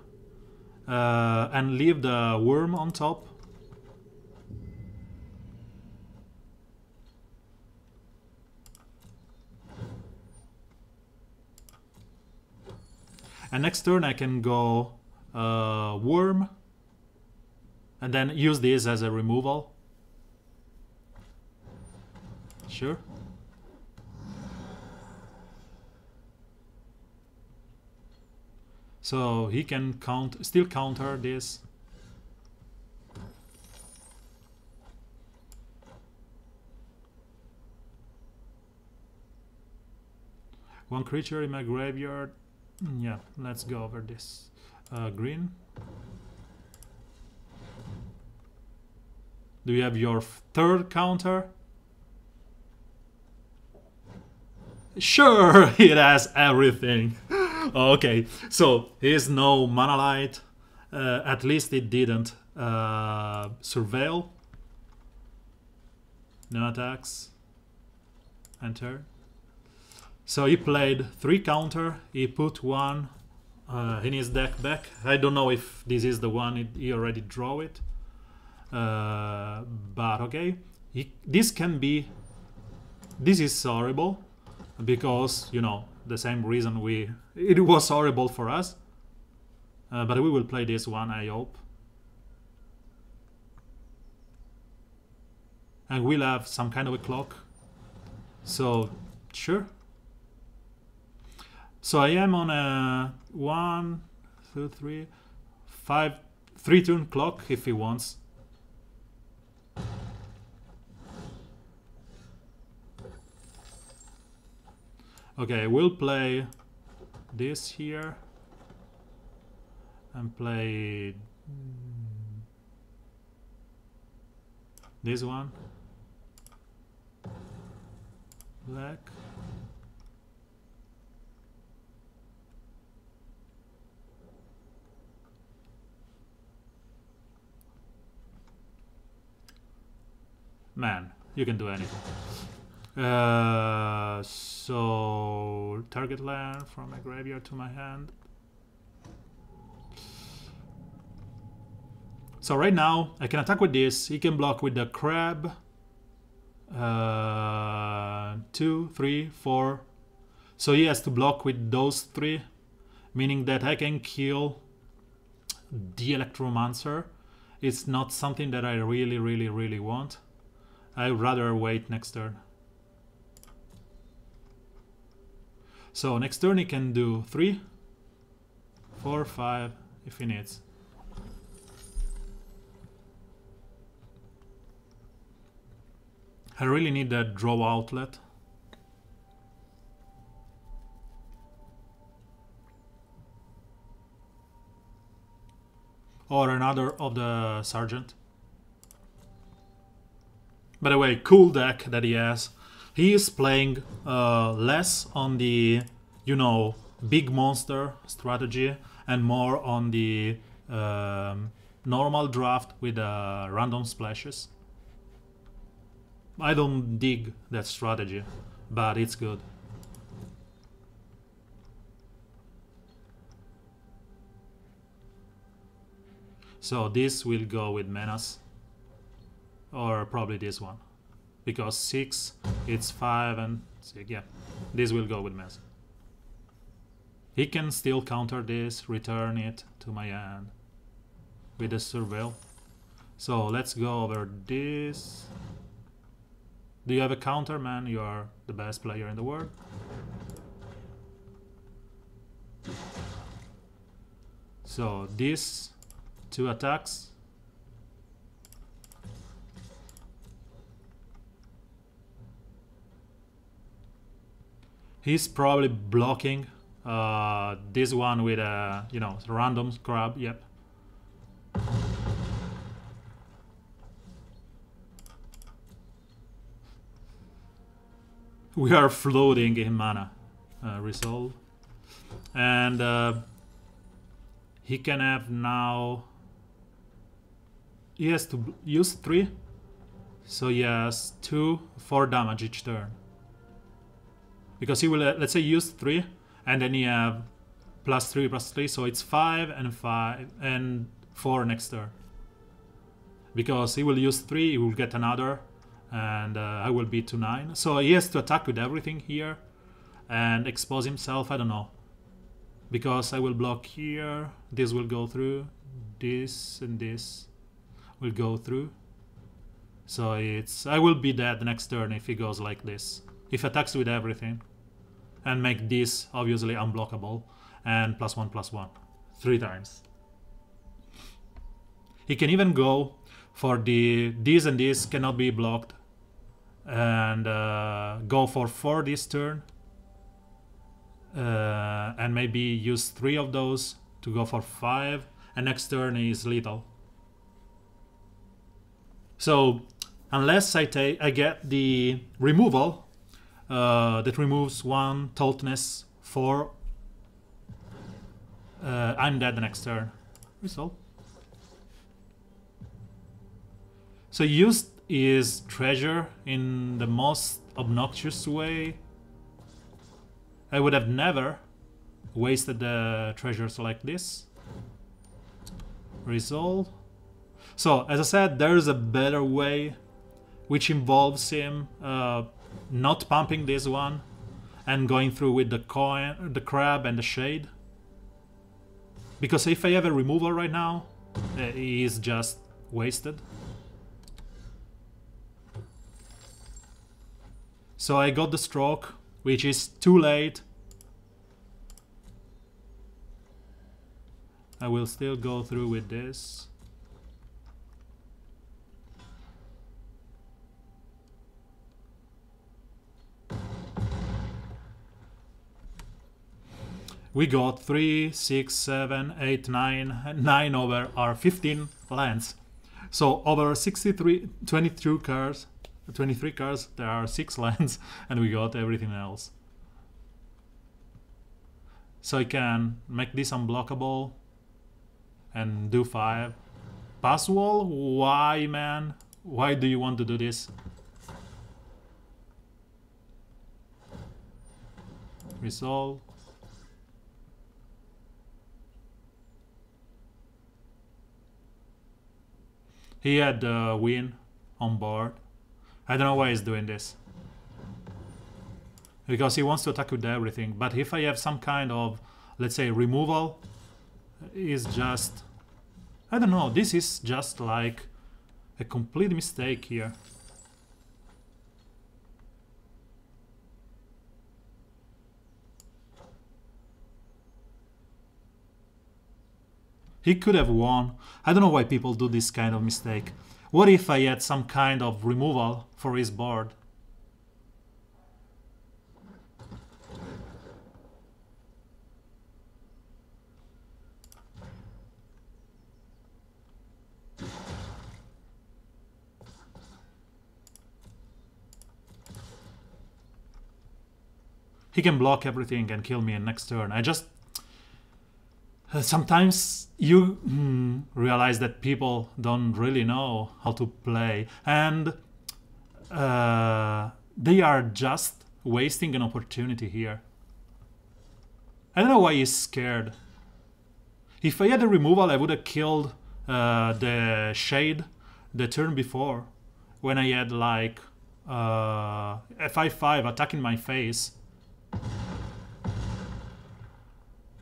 and leave the worm on top. And next turn I can go worm, and then use this as a removal. Sure. So he can still counter this. One creature in my graveyard. Yeah, let's go over this. Green. Do you have your third counter? Sure, it has everything. Okay, so here's no Mana Light. At least it didn't surveil. No attacks. Enter. So he played 3 counter. He put 1 in his deck back. I don't know if this is the one he already drew it. But okay. This is horrible. Because, you know, the same reason it was horrible for us. But we will play this one, I hope. And we'll have some kind of a clock. So, sure. So I am on a 1, 2, 3, 5, 3 turn clock if he wants. Okay, we'll play this here and play this one. Black. Man, you can do anything. So target land from my graveyard to my hand. So right now I can attack with this. He can block with the crab. 2, 3, 4. So he has to block with those 3, meaning that I can kill the Electromancer. It's not something that I really want. I'd rather wait next turn. So next turn he can do 3, 4, 5 if he needs. I really need that draw outlet. Or another of the Sergeant. By the way, cool deck that he has. He is playing less on the, you know, big monster strategy and more on the normal draft with random splashes. I don't dig that strategy, but it's good. So this will go with Menace. Or probably this one. Because 6, it's 5 and 6, yeah. This will go with Menace. He can still counter this, return it to my hand with a Surveil. So let's go over this. Do you have a counter, man? You are the best player in the world. So this 2 attacks. He's probably blocking this one with a, you know, random grab. Yep. We are floating in mana. Resolve. And he can have now... He has to use 3. So he has 2, 4 damage each turn. Because he will, let's say, use 3. And then he have +3/+3. So it's 5 and 5 and 4 next turn. Because he will use 3, he will get another. And I will be to 9. So he has to attack with everything here and expose himself. I don't know. because I will block here. This will go through. This and this will go through. So I will be dead next turn if he goes like this. If attacks with everything. And make this obviously unblockable. And +1/+1. 3 times. He can even go for this and this cannot be blocked. And go for 4 this turn. And maybe use 3 of those to go for 5. And next turn is lethal. So unless I get the removal that removes 1 toughness 4, I'm dead the next turn. Result. So used his treasure in the most obnoxious way. I would have never wasted the treasures like this. Resolve. So, as I said, there is a better way, which involves him not pumping this one and going through with the coin, the crab, and the shade. Because if I have a removal right now, he is just wasted. So I got the stroke, which is too late. I will still go through with this. We got 3, 6, 7, 8, 9 over our 15 lands. So over 23 cards, there are 6 lands, and we got everything else. So I can make this unblockable and do 5. Pass wall? Why, man? Why do you want to do this? Resolve. He had win on board. I don't know why he's doing this. Because he wants to attack with everything. But if I have some kind of, let's say, removal, is just... I don't know, this is just like a complete mistake here. He could have won. I don't know why people do this kind of mistake. What if I had some kind of removal for his board? He can block everything and kill me in next turn. I just... sometimes you realize that people don't really know how to play, and they are just wasting an opportunity here. I don't know why he's scared. If I had a removal, I would have killed the shade the turn before, when I had like a 5/5 attacking my face.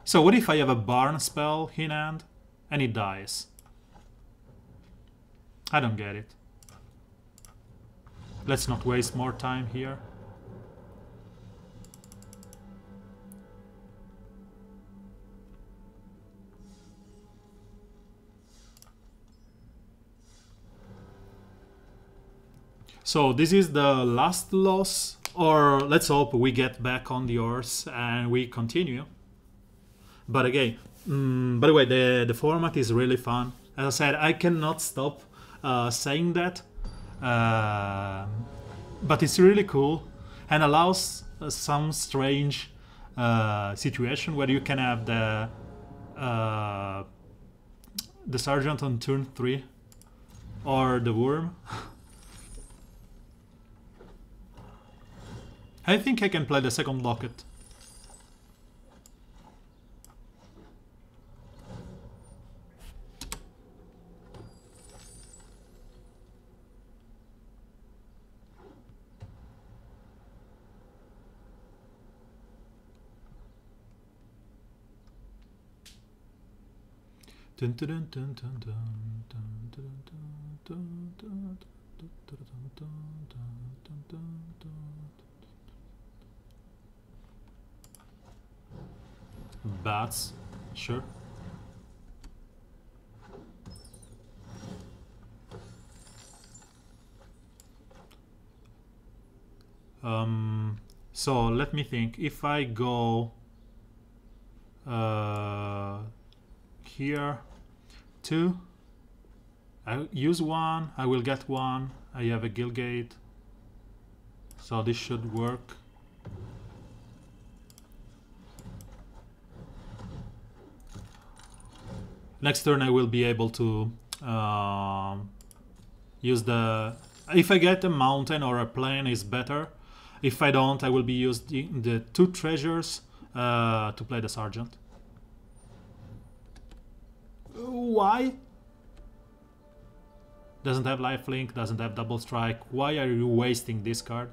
So what if I have a Barn spell in hand and it dies? I don't get it. Let's not waste more time here. So this is the last loss, or let's hope we get back on the horse and we continue. But again, by the way, the format is really fun. As I said, I cannot stop saying that. But it's really cool and allows some strange situation where you can have the sergeant on turn 3 or the worm. I think I can play the second locket. Dun, dun, dun, dun, dun, dun, dun, dun, dun, dun, dun. Bats, sure. So let me think. If I go here, 2, I use 1, I will get 1. I have a guild gate, so this should work. Next turn I will be able to use the... If I get a mountain or a plain is better. If I don't, I will be using the 2 treasures to play the sergeant. Why? Doesn't have lifelink, doesn't have double strike. Why are you wasting this card?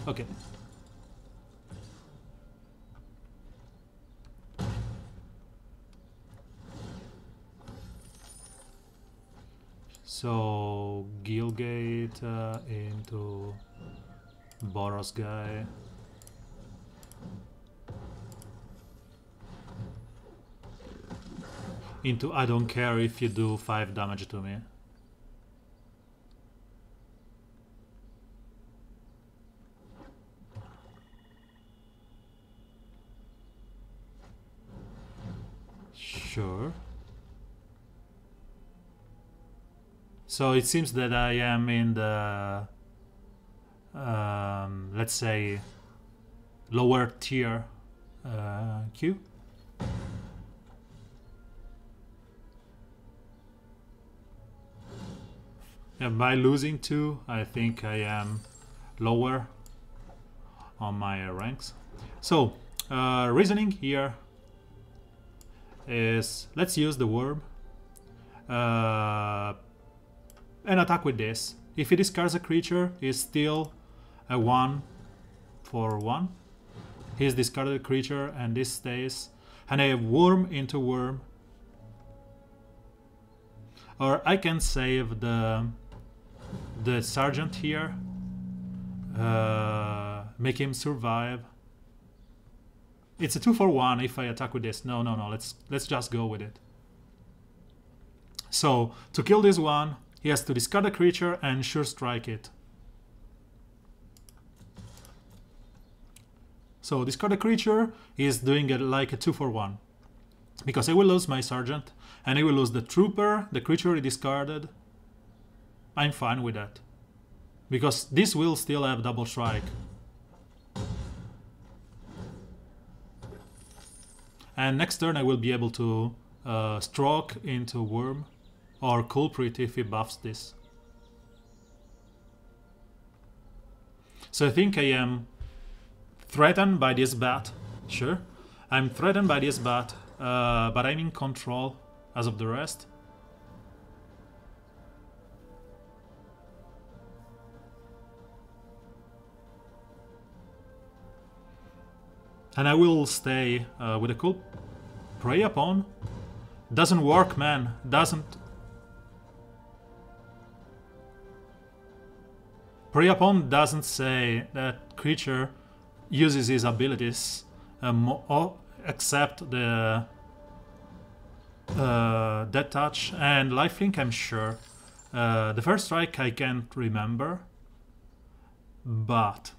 Okay. So Gilgate into Boros guy. Into I don't care if you do 5 damage to me. Sure. So it seems that I am in the, let's say, lower tier queue. Yeah, by losing 2, I think I am lower on my ranks. So, reasoning here is, let's use the worm. And attack with this. If he discards a creature, he's still a 1 for 1. He's discarded a creature and this stays. And I have worm into worm. Or I can save the sergeant here. Make him survive. It's a 2 for 1 if I attack with this. No, let's just go with it. So, to kill this one, he has to discard a creature and sure strike it. So discard a creature is doing it like a 2 for 1. Because I will lose my sergeant and I will lose the trooper, the creature he discarded. I'm fine with that. Because this will still have double strike. And next turn I will be able to stroke into worm. Or culprit if he buffs this. So I think I am threatened by this bat. Sure. I'm threatened by this bat, but I'm in control as of the rest. And I will stay with a cool prey upon. Doesn't work, man. Doesn't. Prey upon doesn't say that creature uses his abilities except the Death Touch and Lifelink, I'm sure. The first strike I can't remember. But...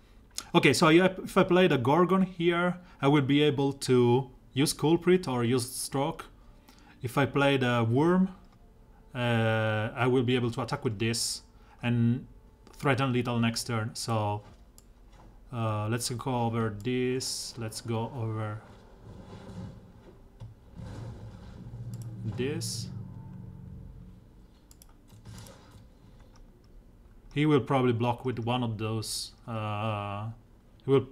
Okay, so if I play the Gorgon here, I will be able to use Culprit or use Stroke. If I play the Worm, I will be able to attack with this and threaten lethal next turn. So let's go over this. Let's go over this. He will probably block with one of those. He will.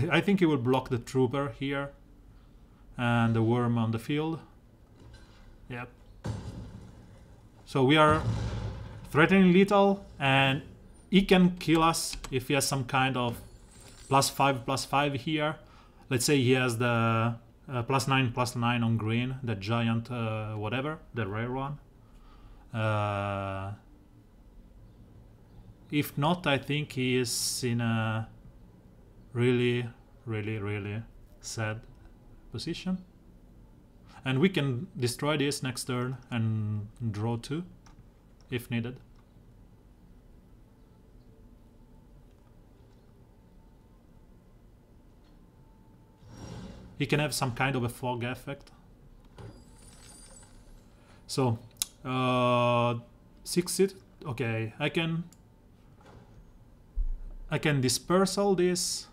I think he will block the trooper here and the worm on the field. Yep. So we are threatening lethal, and he can kill us if he has some kind of +5/+5 here. Let's say he has the +9/+9 on green, the giant whatever, the rare one. If not, I think he is in a really, really, really sad position. And we can destroy this next turn and draw 2 if needed. He can have some kind of a fog effect. So 6 it. Okay, I can disperse all this.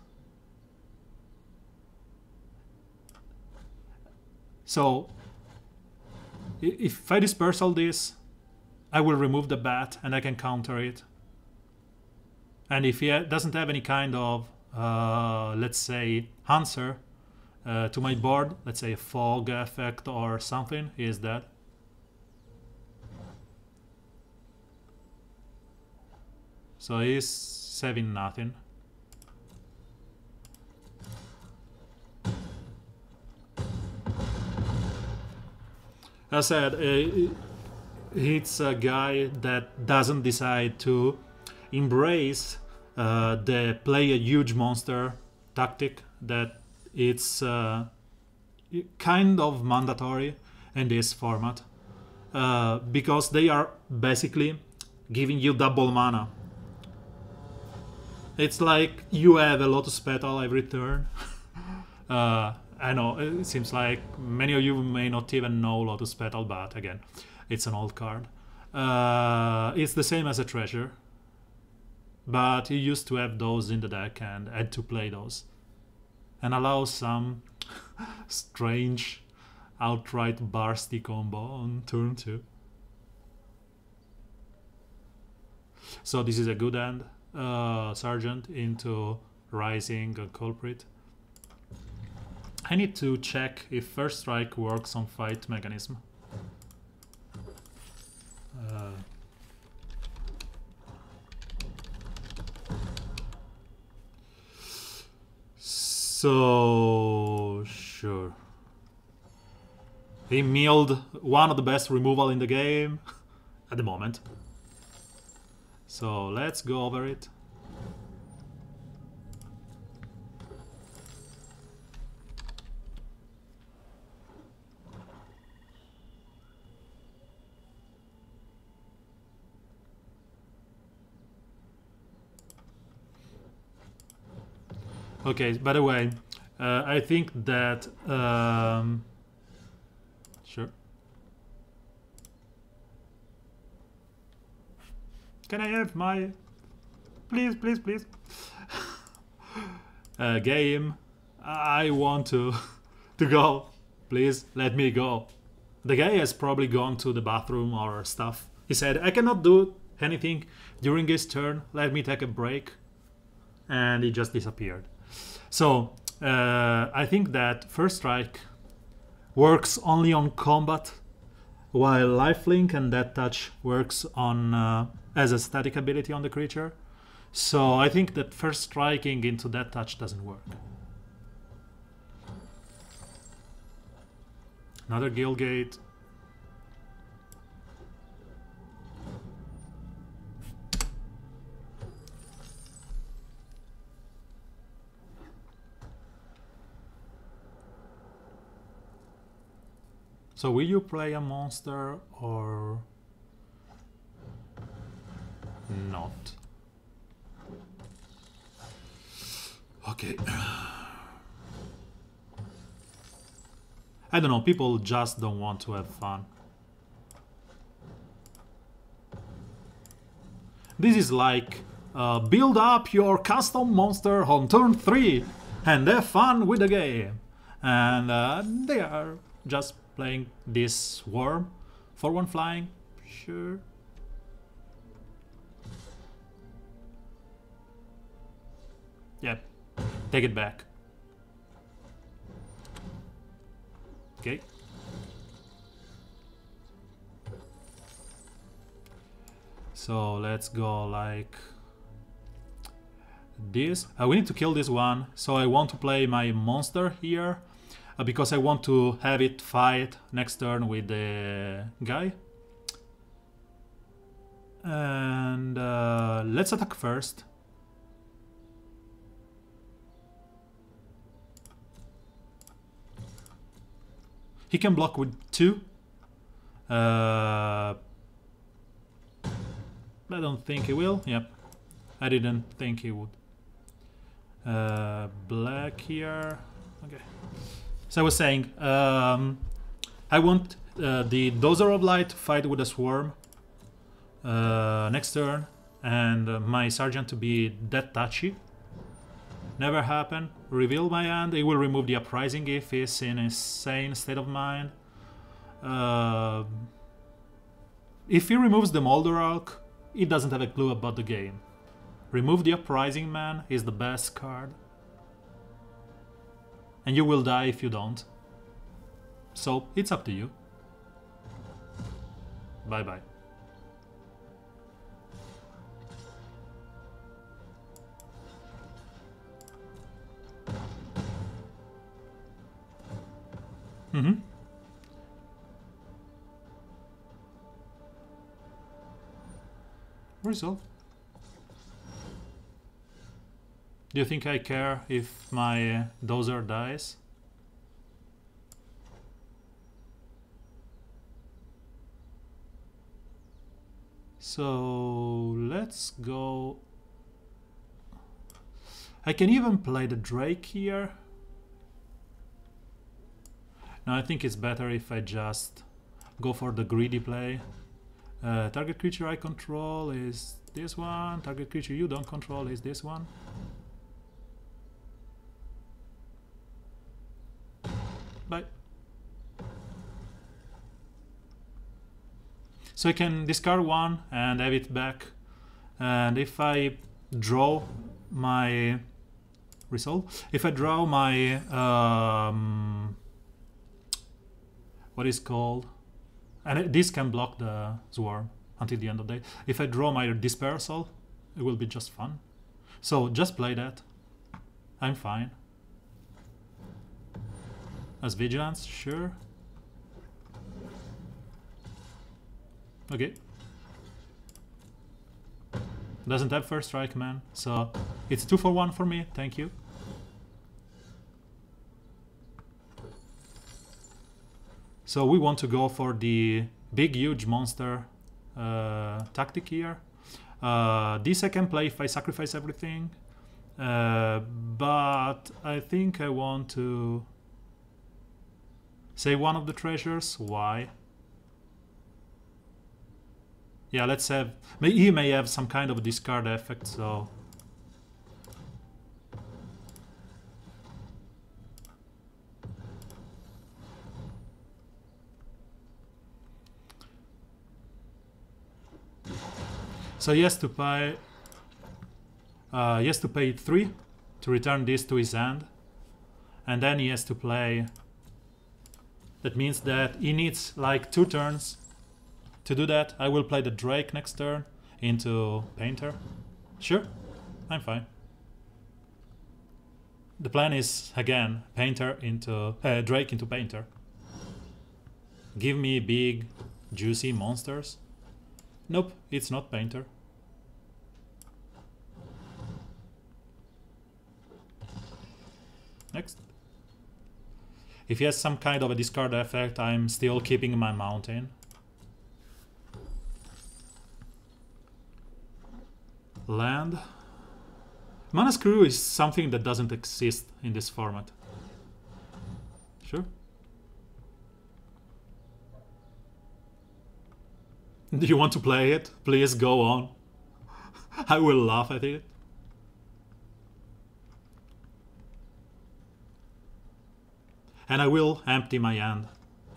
So if I disperse all this, I will remove the bat and I can counter it. And if he doesn't have any kind of, let's say, answer to my board, let's say a fog effect or something, he is dead. So he's saving nothing. As I said, it's a guy that doesn't decide to embrace the play a huge monster tactic that it's kind of mandatory in this format, because they are basically giving you double mana. It's like you have a Lotus Petal every turn. I know, it seems like many of you may not even know Lotus Petal, but again, it's an old card. It's the same as a treasure, but you used to have those in the deck and had to play those. And allow some strange outright Barsty combo on turn 2. So this is a good end. Sergeant into Rising Culprit. I need to check if First Strike works on Fight Mechanism. So sure. He milled one of the best removal in the game at the moment. So let's go over it. Okay, by the way, I think that sure. Can I have my... Please, please, please. Game. I want to go. Please, let me go. The guy has probably gone to the bathroom or stuff. He said, I cannot do anything during his turn. Let me take a break. And he just disappeared. So, I think that First Strike works only on combat, while Lifelink and Death Touch works on as a static ability on the creature. So I think that First Striking into Death Touch doesn't work. Another Guildgate. So will you play a monster or not? Okay. I don't know, people just don't want to have fun. This is like build up your custom monster on turn 3 and have fun with the game. And they are just playing this worm for 1 flying, sure. Yep, take it back. Okay. So let's go like this. We need to kill this one, so I want to play my monster here because I want to have it fight next turn with the guy. And let's attack first. He can block with 2. I don't think he will. Yep. I didn't think he would. Black here. Okay. So I was saying, I want the Dozer of Light to fight with a Swarm next turn, and my Sergeant to be that touchy. Never happen. Reveal my hand. It will remove the Uprising if he's in a sane state of mind. If he removes the Moldorok, he doesn't have a clue about the game. Remove the Uprising Man is the best card. And you will die if you don't. So, it's up to you. Bye-bye. Resolve. Do you think I care if my Dozer dies? So let's go. I can even play the Drake here. No, I think it's better if I just go for the greedy play. Target creature I control is this one. Target creature you don't control is this one. Bye. So I can discard 1 and have it back. And if I draw my resolve, if I draw my what is called, and this can block the Swarm until the end of the day. If I draw my Dispersal, it will be just fun. So just play that. I'm fine. As Vigilance, sure. Okay. Doesn't have first strike, man. So it's 2 for 1 for me. Thank you. So we want to go for the big, huge monster tactic here. This I can play if I sacrifice everything. But I think I want to save one of the treasures. Why? Yeah, let's have... He may have some kind of discard effect, so... So he has to pay... he has to pay 3 to return this to his hand. And then he has to play... That means that he needs like 2 turns to do that. I will play the Drake next turn into Painter. Sure, I'm fine. The plan is, again, Painter into... Drake into Painter. Give me big, juicy monsters. Nope, it's not Painter. Next. If he has some kind of a discard effect, I'm still keeping my mountain. Land. Mana Screw is something that doesn't exist in this format. Sure. Do you want to play it? Please go on. I will laugh at it. And I will empty my hand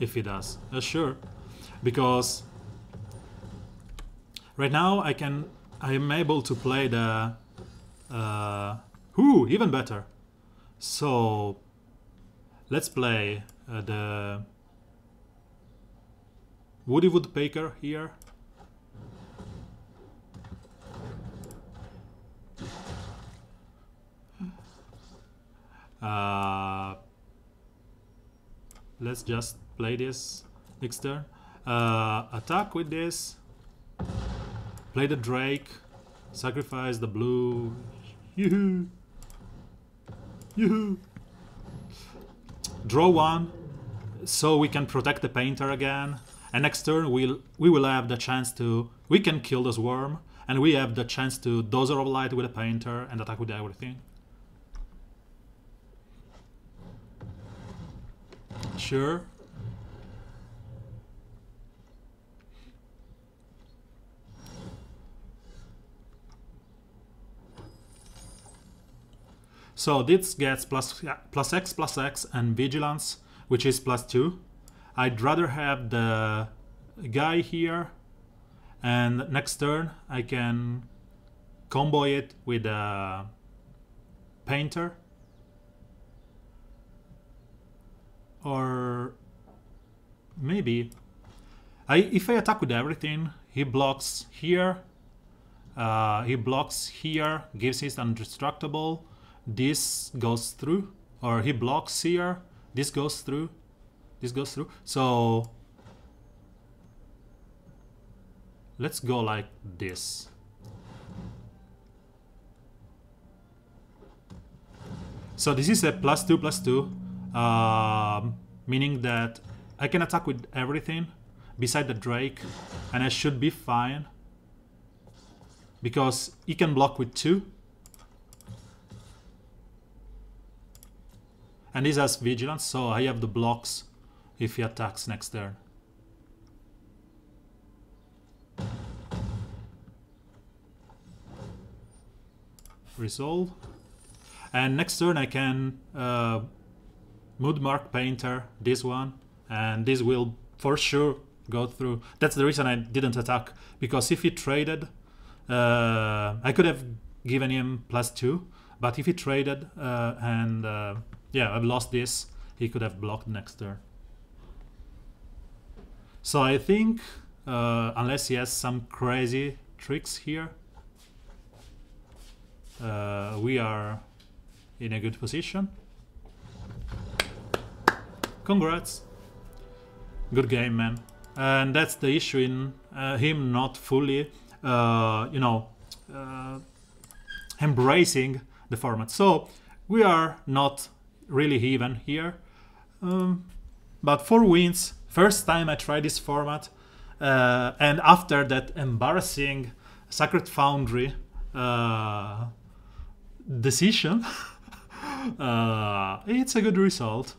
if he does. Sure. Because right now I am able to play the even better. So let's play the Woody Woodpecker here. Uh, let's just play this next turn. Attack with this. Play the Drake. Sacrifice the blue. Yoo-hoo! Yoo-hoo! Draw one, so we can protect the painter again. And next turn we will have the chance to... We can kill the swarm, and we have the chance to Dozer of Light with a painter and attack with everything. Sure. So this gets plus X and Vigilance, which is +2. I'd rather have the guy here, and next turn I can combo it with a painter. Or maybe if I attack with everything, he blocks here, gives it indestructible. This goes through, or he blocks here. This goes through. This goes through. So let's go like this. So this is a +2/+2, meaning that I can attack with everything beside the Drake, and I should be fine because he can block with 2. And this has Vigilance, so I have the blocks if he attacks next turn. Resolve. And next turn I can Mood Mark Painter, this one, and this will for sure go through. That's the reason I didn't attack, because if he traded, I could have given him +2, but if he traded yeah, I've lost this, he could have blocked next turn. So I think, unless he has some crazy tricks here, we are in a good position. Congrats. Good game, man. And that's the issue in him not fully, you know, embracing the format. So we are not really even here, but 4 wins. First time I tried this format, and after that embarrassing Sacred Foundry decision, it's a good result.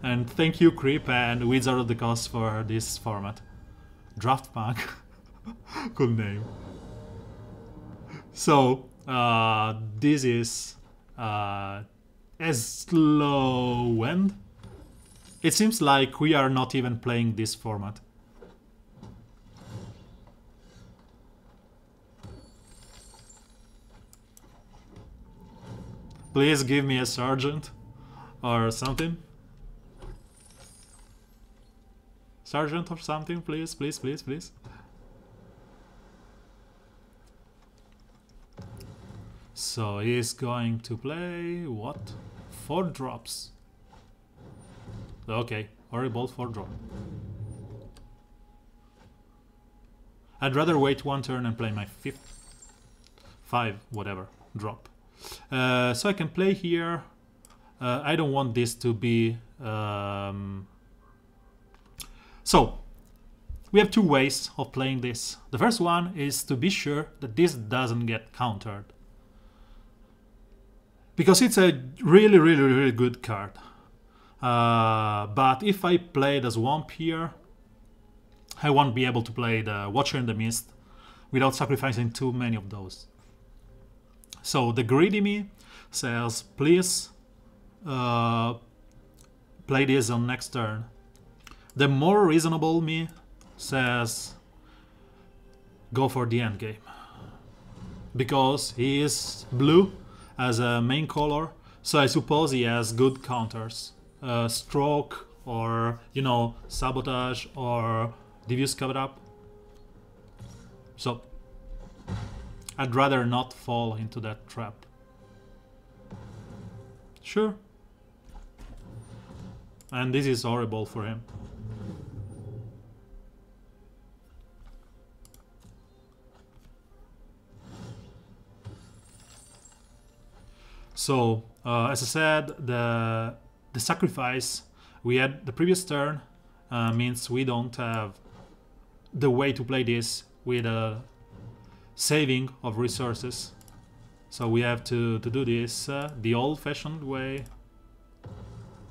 And thank you, Kripp and Wizard of the Coast, for this format. Draft Pack. Cool name. So this is a slow end. It seems like we are not even playing this format. Please give me a sergeant or something. Sergeant or something, please, please, please, please. So he's going to play what? 4 drops. Okay, horrible 4 drop. I'd rather wait 1 turn and play my 5 whatever drop. So I can play here. I don't want this to be... So we have 2 ways of playing this. The first one is to be sure that this doesn't get countered, because it's a really, really, really good card. But if I play the Swamp here, I won't be able to play the Watcher in the Mist without sacrificing too many of those. So the greedy me says, please play this on next turn. The more reasonable me says, go for the end game, because he is blue as a main color, so I suppose he has good counters. Stroke, or, you know, Sabotage, or Diffuse Cover Up. So I'd rather not fall into that trap. Sure, And this is horrible for him. So, as I said, the sacrifice we had the previous turn means we don't have the way to play this with a saving of resources. So we have to do this the old-fashioned way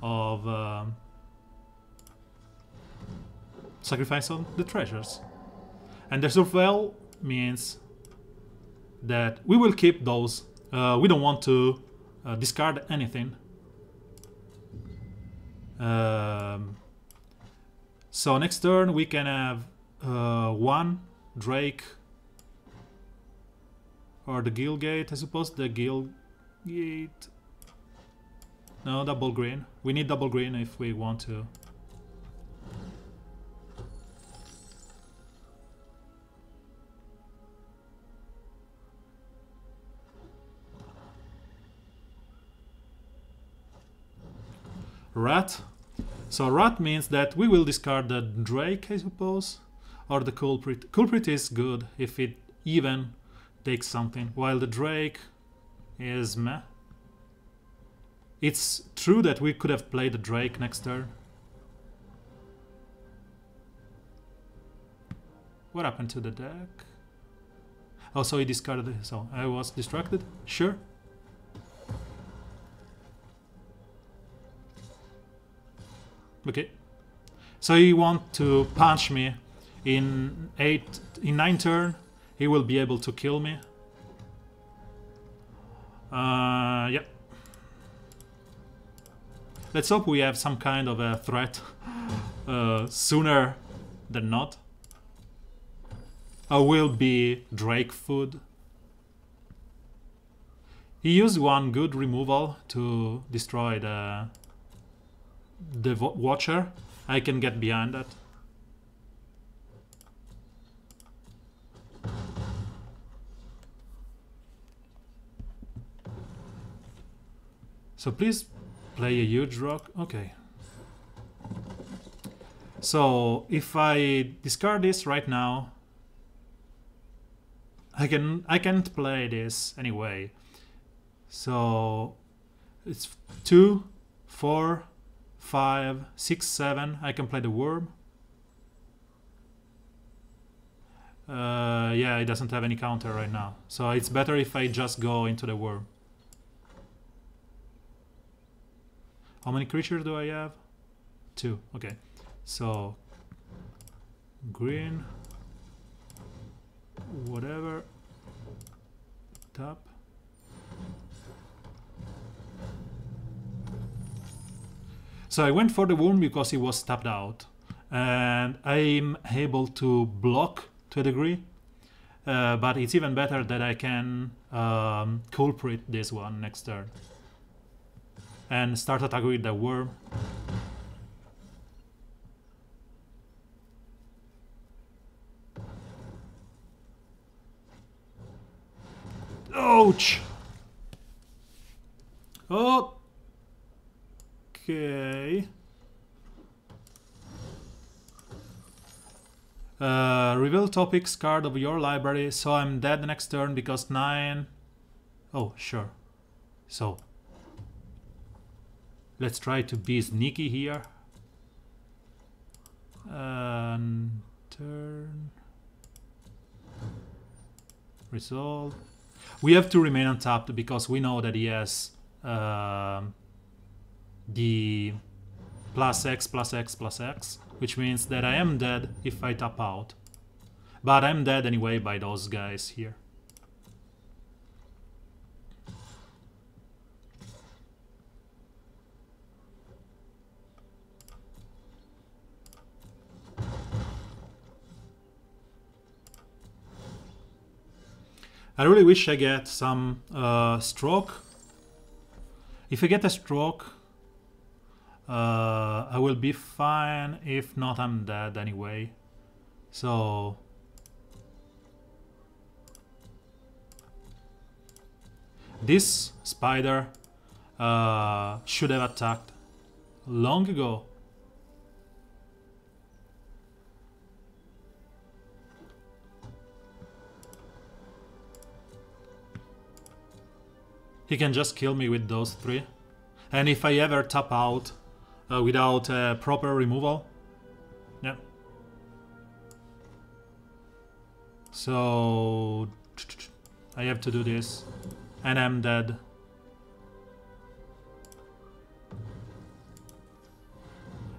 of sacrifice on the treasures. And the survival means that we will keep those. We don't want to discard anything. So next turn we can have one Drake or the Guild Gate. I suppose the Guild Gate. No, double green. We need double green if we want to. Rat. So rat means that we will discard the Drake, I suppose, or the Culprit. Culprit is good if it even takes something, while the Drake is meh. It's true that we could have played the Drake next turn. What happened to the deck? Oh, so he discarded it, so I was distracted? Sure. Okay. So he want to punch me in 9 turn. He will be able to kill me. Yep. Let's hope we have some kind of a threat sooner than not. Will be Drake food. He used one good removal to destroy the Watcher. I can get behind that. So please play a huge rock. Okay. So if I discard this right now, I can't play this anyway. So it's 2, 4, 5, 6, 7. I can play the worm. Yeah, it doesn't have any counter right now. So it's better if I just go into the worm. How many creatures do I have? 2. Okay. So green. Whatever. Tap. So I went for the worm because he was tapped out, and I'm able to block to a degree, but it's even better that I can culprit this one next turn and start attacking with the worm. Ouch! Okay. Reveal topics card of your library, so I'm dead next turn because 9. Oh, sure. So let's try to be sneaky here. Turn. Resolve. We have to remain untapped because we know that he has the +X, which means that I am dead if I tap out. But I'm dead anyway by those guys here. I really wish I get some stroke. If I get a stroke, I will be fine. If not, I'm dead anyway. So this spider should have attacked long ago. He can just kill me with those 3. And if I ever tap out without proper removal, yeah. So I have to do this, and I'm dead.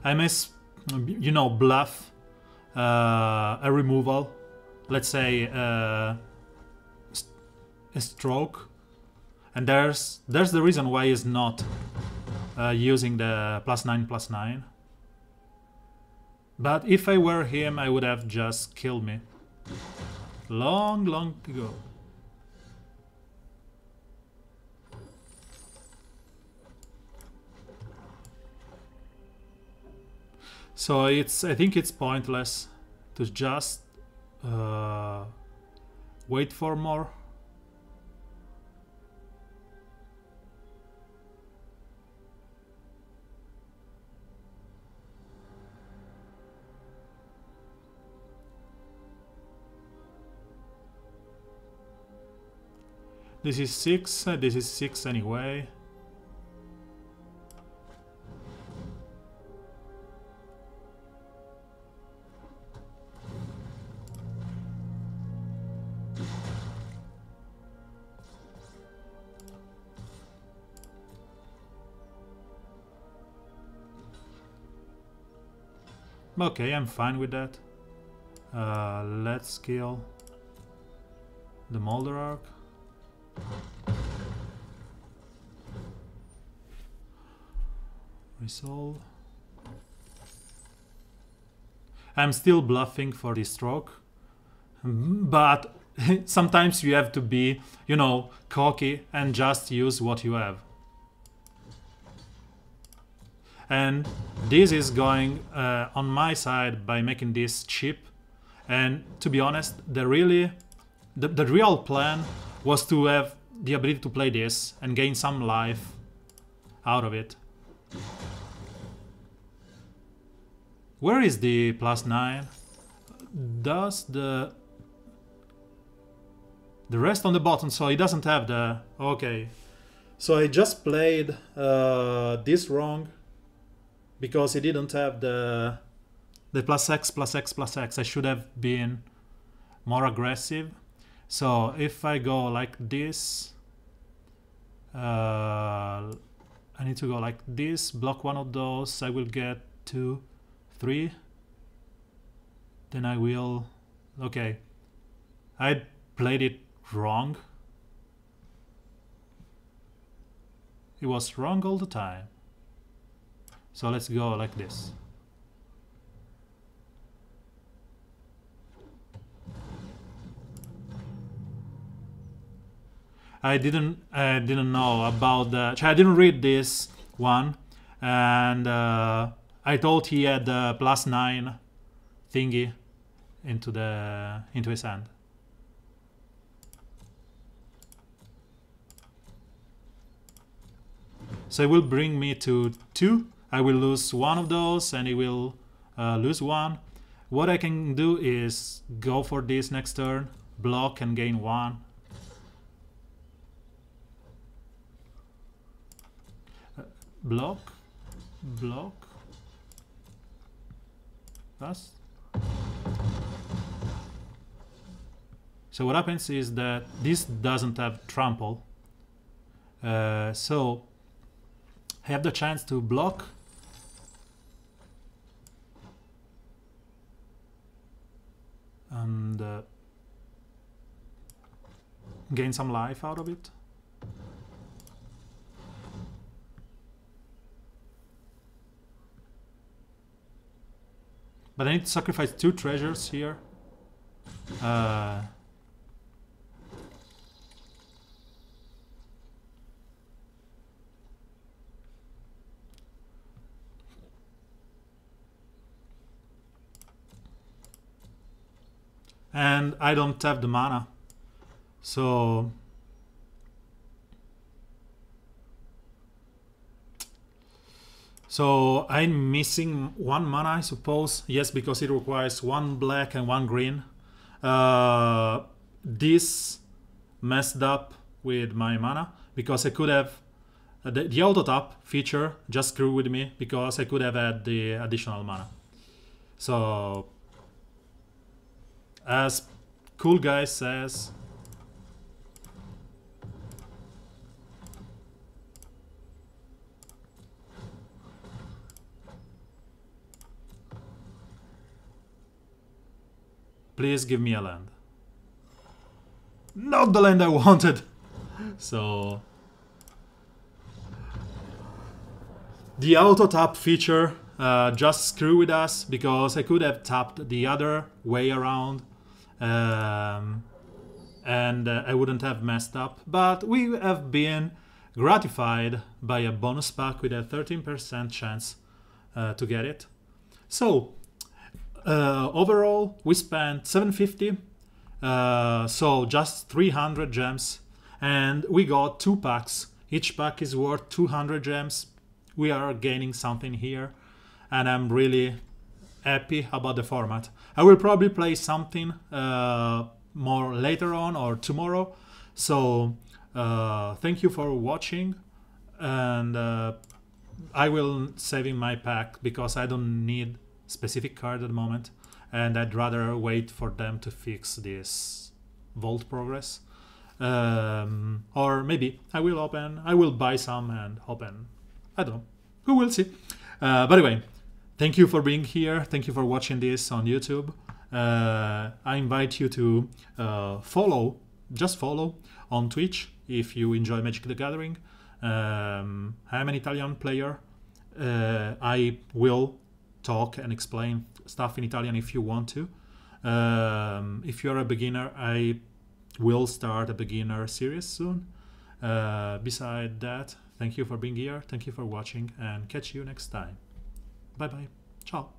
I may, you know, bluff a removal. Let's say a stroke, and there's the reason why he's not using the +9/+9. But if I were him, I would have just killed me long ago. So I think it's pointless to just wait for more. This is 6, this is 6 anyway. Okay, I'm fine with that. Let's kill the Molder Arc. Resolve. I'm still bluffing for this stroke, but sometimes you have to be, you know, cocky and just use what you have. And this is going on my side by making this cheap. And to be honest, the real plan was to have the ability to play this and gain some life out of it. Where is the +9? Does the rest on the bottom, so he doesn't have the... Okay. So I just played this wrong because he didn't have the +X. I should have been more aggressive. So if I go like this, I need to go like this, block one of those, I will get 2, 3. Then I will... Okay. I played it wrong. It was wrong all the time. So let's go like this. I didn't know about the... I didn't read this one, and I thought he had the +9 thingy into his hand. So it will bring me to 2. I will lose one of those, and he will lose one. What I can do is go for this next turn, block and gain 1. Block, pass. So what happens is that this doesn't have trample, so I have the chance to block and gain some life out of it. But I need to sacrifice 2 treasures here. And I don't have the mana. So... So I'm missing 1 mana, I suppose. Yes, because it requires 1 black and 1 green. This messed up with my mana, because I could have the auto tap feature just screwed with me because I could have had the additional mana. So as Cool Guy says, please give me a land. Not the land I wanted. So the auto tap feature just screw with us because I could have tapped the other way around and I wouldn't have messed up. But we have been gratified by a bonus pack with a 13% chance to get it. So overall we spent 750, so just 300 gems, and we got 2 packs. Each pack is worth 200 gems. We are gaining something here, and I'm really happy about the format. I will probably play something more later on or tomorrow. So thank you for watching, and I will saving my pack because I don't need specific card at the moment, and I'd rather wait for them to fix this vault progress. Or maybe I will buy some and open. I don't know. Who will see? But anyway, thank you for being here. Thank you for watching this on YouTube. I invite you to just follow on Twitch if you enjoy Magic the Gathering. I'm an Italian player. I will talk and explain stuff in Italian if you want to. If you're a beginner, I will start a beginner series soon. Beside that, thank you for being here, thank you for watching, and catch you next time. Bye bye. Ciao.